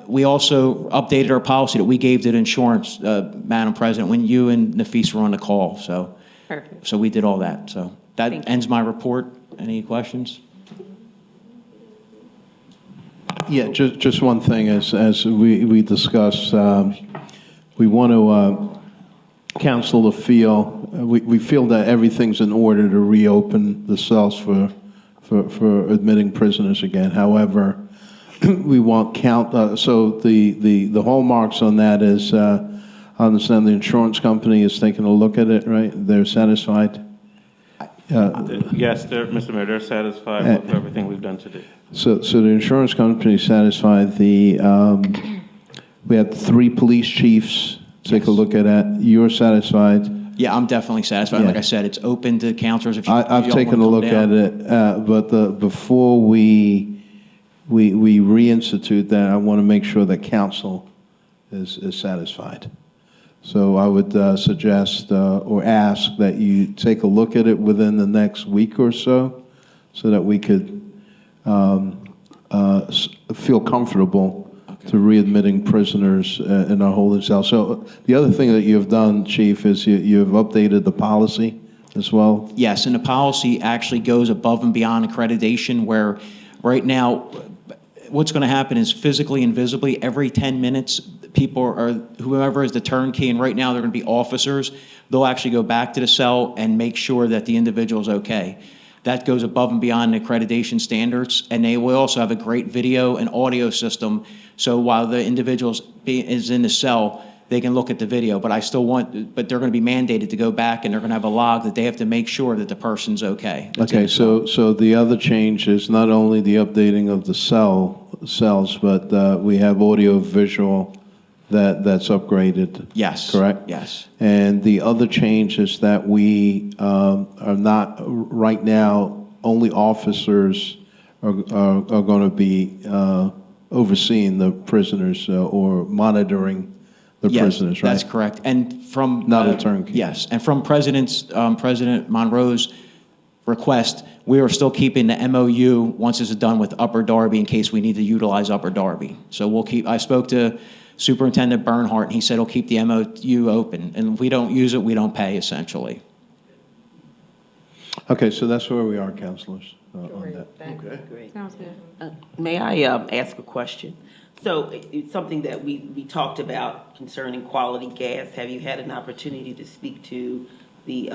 we also updated our policy that we gave to the insurance, Madam President, when you and Nafisa were on the call. So, Perfect. so we did all that. So that ends my report. Any questions? Yeah, just one thing, as we discussed, we want to council to feel, we feel that everything's in order to reopen the cells for admitting prisoners again. However, we want so the hallmarks on that is, I understand the insurance company is taking a look at it, right? They're satisfied? Yes, Mr. Mayor, they're satisfied with everything we've done today. So the insurance company is satisfied. We had 3 police chiefs take a look at that. You're satisfied? Yeah, I'm definitely satisfied. Yeah. Like I said, it's open to counselors. If I've taken a look at it, but before we reinstitute that, I want to make sure that council is satisfied. So I would suggest or ask that you take a look at it within the next week or so that we could feel comfortable to readmitting prisoners in our holding cell. So the other thing that you've done, Chief, is you've updated the policy as well? Yes, and the policy actually goes above and beyond accreditation, where right now what's going to happen is physically and visibly every 10 minutes, people are, whoever is the turnkey, and right now they're going to be officers, they'll actually go back to the cell and make sure that the individual is okay. That goes above and beyond the accreditation standards, and they will also have a great video and audio system, so while the individual is in the cell, they can look at the video, but but they're going to be mandated to go back, and they're going to have a log that they have to make sure that the person's okay. Okay, so the other change is not only the updating of the cells, but we have audio visual that's upgraded. Yes. Correct? Yes. And the other change is that we are not, right now, only officers are going to be overseeing the prisoners or monitoring the prisoners, right? That's correct. And from not a turnkey. Yes, and from President Monroe's request, we are still keeping the MOU once it's done with Upper Darby in case we need to utilize Upper Darby. So we'll keep. I spoke to Superintendent Bernhardt, and he said he'll keep the MOU open, and if we don't use it, we don't pay, essentially. Okay, so that's where we are, councilors. on that. Okay. Great. Sounds good. May I ask a question? So it's something that we talked about concerning quality gas. Have you had an opportunity to speak to the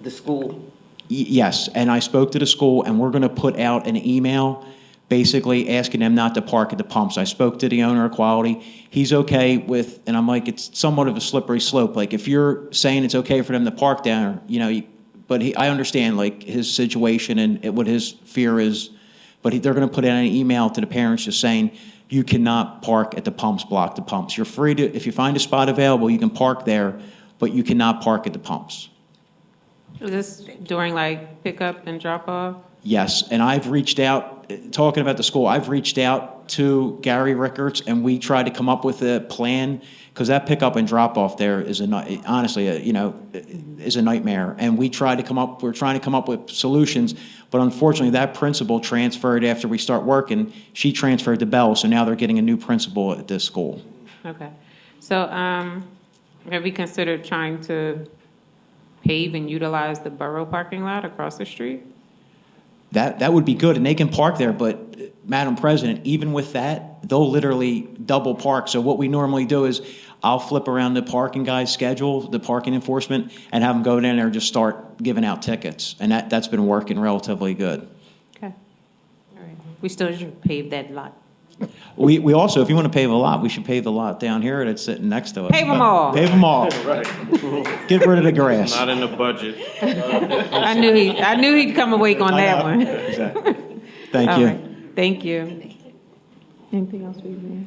school? Yes, and I spoke to the school, and we're going to put out an email basically asking them not to park at the pumps. I spoke to the owner of Quality. He's okay with, and I'm like, it's somewhat of a slippery slope. Like, if you're saying it's okay for them to park down, but I understand, like, his situation and what his fear is, but they're going to put out an email to the parents just saying, you cannot park at the pumps, block the pumps. You're free to, if you find a spot available, you can park there, but you cannot park at the pumps. Is this during like pickup and drop off? Yes, and I've reached out, talking about the school, I've reached out to Gary Rickards, and we tried to come up with a plan, because that pickup and drop off there is honestly, is a nightmare. And we're trying to come up with solutions, but unfortunately that principal transferred after we start working. She transferred to Bell, so now they're getting a new principal at this school. Okay. So, have we considered trying to pave and utilize the borough parking lot across the street? That would be good, and they can park there, but Madam President, even with that, they'll literally double park. So what we normally do is I'll flip around the parking guy's schedule, the parking enforcement, and have them go down there and just start giving out tickets. And that's been working relatively good. Okay. All right. We still should pave that lot. We also, if you want to pave a lot, we should pave the lot down here that's sitting next to it. Pave them all. Pave them all. Right. Get rid of the grass. Not in the budget. I knew he'd come awake on that one. Exactly. Thank All you. right. Thank you. Anything else for you, Mayor?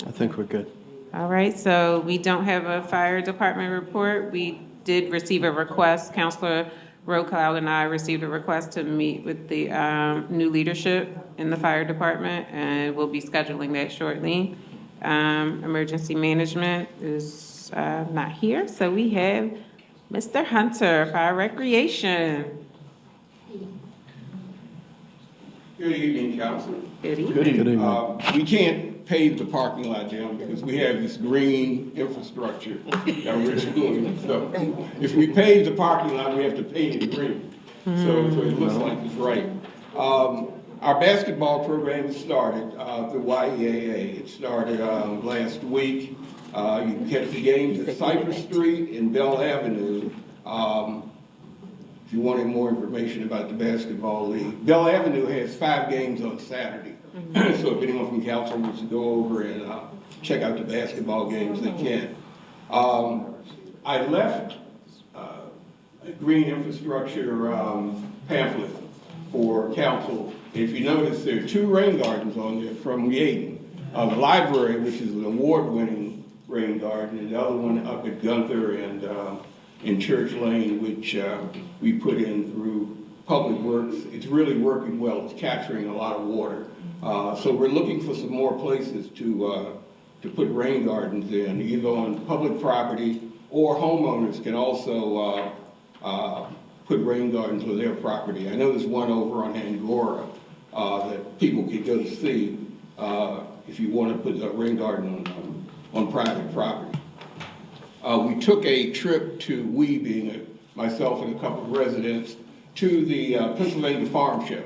I think we're good. All right, so we don't have a fire department report. We did receive a request. Councilor Rowe-Cloud and I received a request to meet with the new leadership in the fire department, and we'll be scheduling that shortly. Emergency management is not here, so we have Mr. Hunter, Fire Recreation. Good evening, Council. Good evening. Good evening. We can't pave the parking lot down because we have this green infrastructure that we're doing. So if we pave the parking lot, we have to paint it green. So it looks like it's right. Our basketball program started, the YEAA. It started last week. You can catch the games at Cypress Street and Bell Avenue. If you wanted more information about the basketball league, Bell Avenue has 5 games on Saturday. So if anyone from council wants to go over and check out the basketball games, they can. I left a green infrastructure pamphlet for council. If you notice, there are 2 rain gardens on there from Yeadon. The library, which is an award-winning rain garden, and the other one up at Gunther and in Church Lane, which we put in through Public Works. It's really working well. It's capturing a lot of water. So we're looking for some more places to put rain gardens in, either on public property, or homeowners can also put rain gardens on their property. I know there's one over on Angora that people could go to see if you want to put a rain garden on private property. We took a trip to, myself and a couple of residents, to the Pennsylvania Farm Show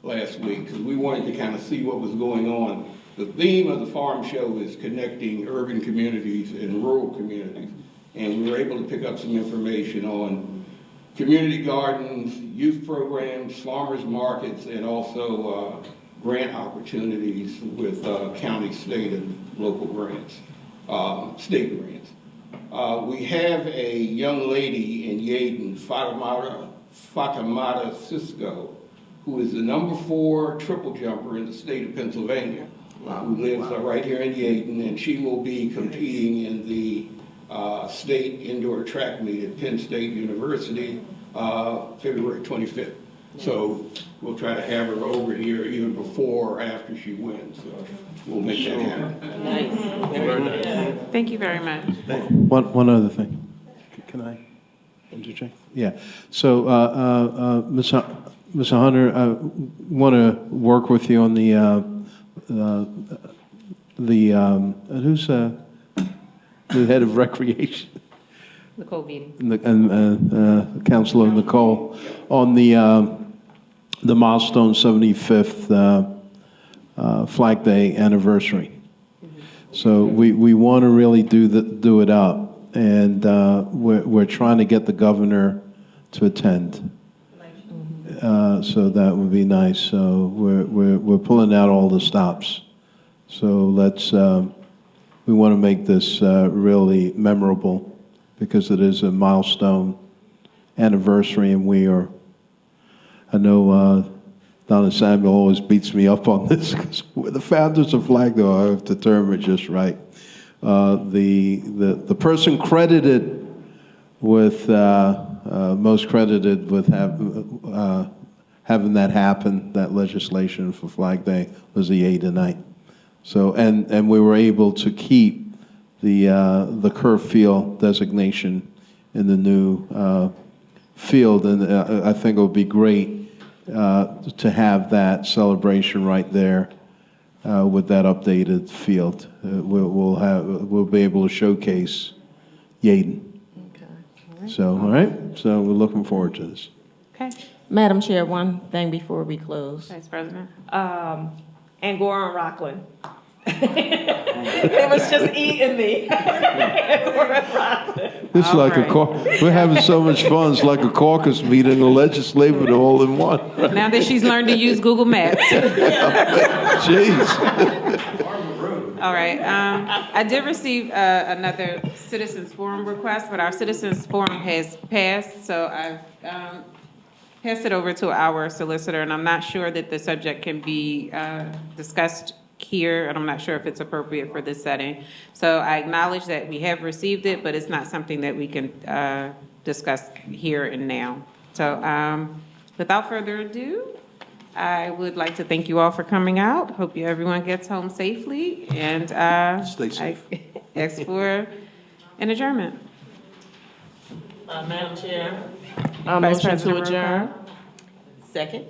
last week, because we wanted to kind of see what was going on. The theme of the farm show is connecting urban communities and rural communities, and we were able to pick up some information on community gardens, youth programs, farmers markets, and also grant opportunities with county, state, and local grants, state grants. We have a young lady in Yeadon, Fatimata Cisco, who is the #4 triple jumper in the state of Pennsylvania, who lives right here in Yeadon, and she will be competing in the state indoor track meet at Penn State University, February 25th. So we'll try to have her over here either before or after she wins. So we'll make that happen. Nice. Very nice. Thank you very much. One other thing. Can I interject? Yeah. So, Ms. Hunter, I want to work with you on who's the head of recreation? Nicole Beatty. And Councilor Nicole, on the milestone 75th Flag Day anniversary. So we want to really do it up, and we're trying to get the governor to attend. So that would be nice. So we're pulling out all the stops. So we want to make this really memorable because it is a milestone anniversary, and I know Donna Samuel always beats me up on this because we're the founders of Flag Day. I have to term it just right. The person credited with most credited with having that happen, that legislation for Flag Day, was the Yeadonite. So and we were able to keep the Kerr Field designation in the new field, and I think it would be great to have that celebration right there with that updated field. We'll be able to showcase Yeadon. So, all right, so we're looking forward to this. Okay. Madam Chair, one thing before we close. Vice President. Angora and Rockland. It was just eating me. Angora and Rockland. It's like we're having so much fun. It's like a caucus meeting, a legislative all in one. Now that she's learned to use Google Maps. Jeez. All right. I did receive another Citizens Forum request, but our Citizens Forum has passed, so I've passed it over to our solicitor, and I'm not sure that the subject can be discussed here, and I'm not sure if it's appropriate for this setting. So I acknowledge that we have received it, but it's not something that we can discuss here and now. So without further ado, I would like to thank you all for coming out. Hope everyone gets home safely, and stay safe. I ask for an adjournment. Madam Chair. Vice Motion President to adjourn. Rocco. Second.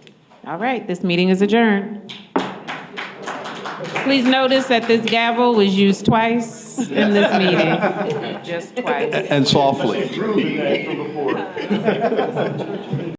All right, this meeting is adjourned. Please notice that this gavel was used twice in this meeting, just twice. And softly. Proving that from before.